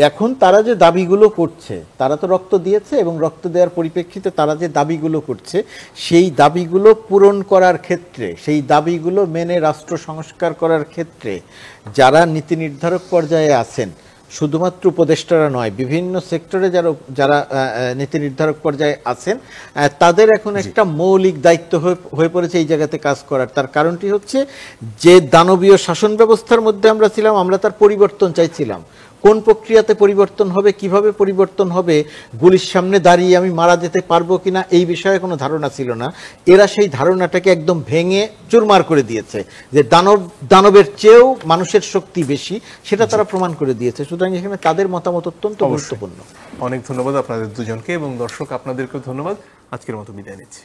এখন তারা যে দাবিগুলো করছে, তারা তো রক্ত দিয়েছে এবং রক্ত দেওয়ার পরিপ্রেক্ষিতে তারা যে দাবিগুলো করছে, সেই দাবিগুলো পূরণ করার ক্ষেত্রে, সেই দাবিগুলো মেনে রাষ্ট্র সংস্কার করার ক্ষেত্রে যারা নীতি নির্ধারক পর্যায়ে আছেন, শুধুমাত্র উপদেষ্টারা নয়, বিভিন্ন সেক্টরে যারা নীতি নির্ধারক পর্যায়ে আছেন, তাদের এখন একটা মৌলিক দায়িত্ব হয়ে পড়েছে এই জায়গাতে কাজ করার। তার কারণটি হচ্ছে যে দানবীয় শাসন ব্যবস্থার মধ্যে আমরা ছিলাম, আমরা তার পরিবর্তন চাইছিলাম। কোন প্রক্রিয়াতে পরিবর্তন হবে, কিভাবে পরিবর্তন হবে, গুলির সামনে দাঁড়িয়ে আমি মারা যেতে পারবো কিনা, এই বিষয়ে কোনো ধারণা ছিল না। এরা সেই ধারণাটাকে একদম ভেঙে চুরমার করে দিয়েছে, যে দানবের চেয়েও মানুষের শক্তি বেশি, সেটা তারা প্রমাণ করে দিয়েছে। সুতরাং এখানে তাদের মতামত অত্যন্ত গুরুত্বপূর্ণ। অনেক ধন্যবাদ আপনাদের দুজনকে এবং দর্শক আপনাদেরকেও ধন্যবাদ। আজকের মতো বিদায় নিচ্ছি।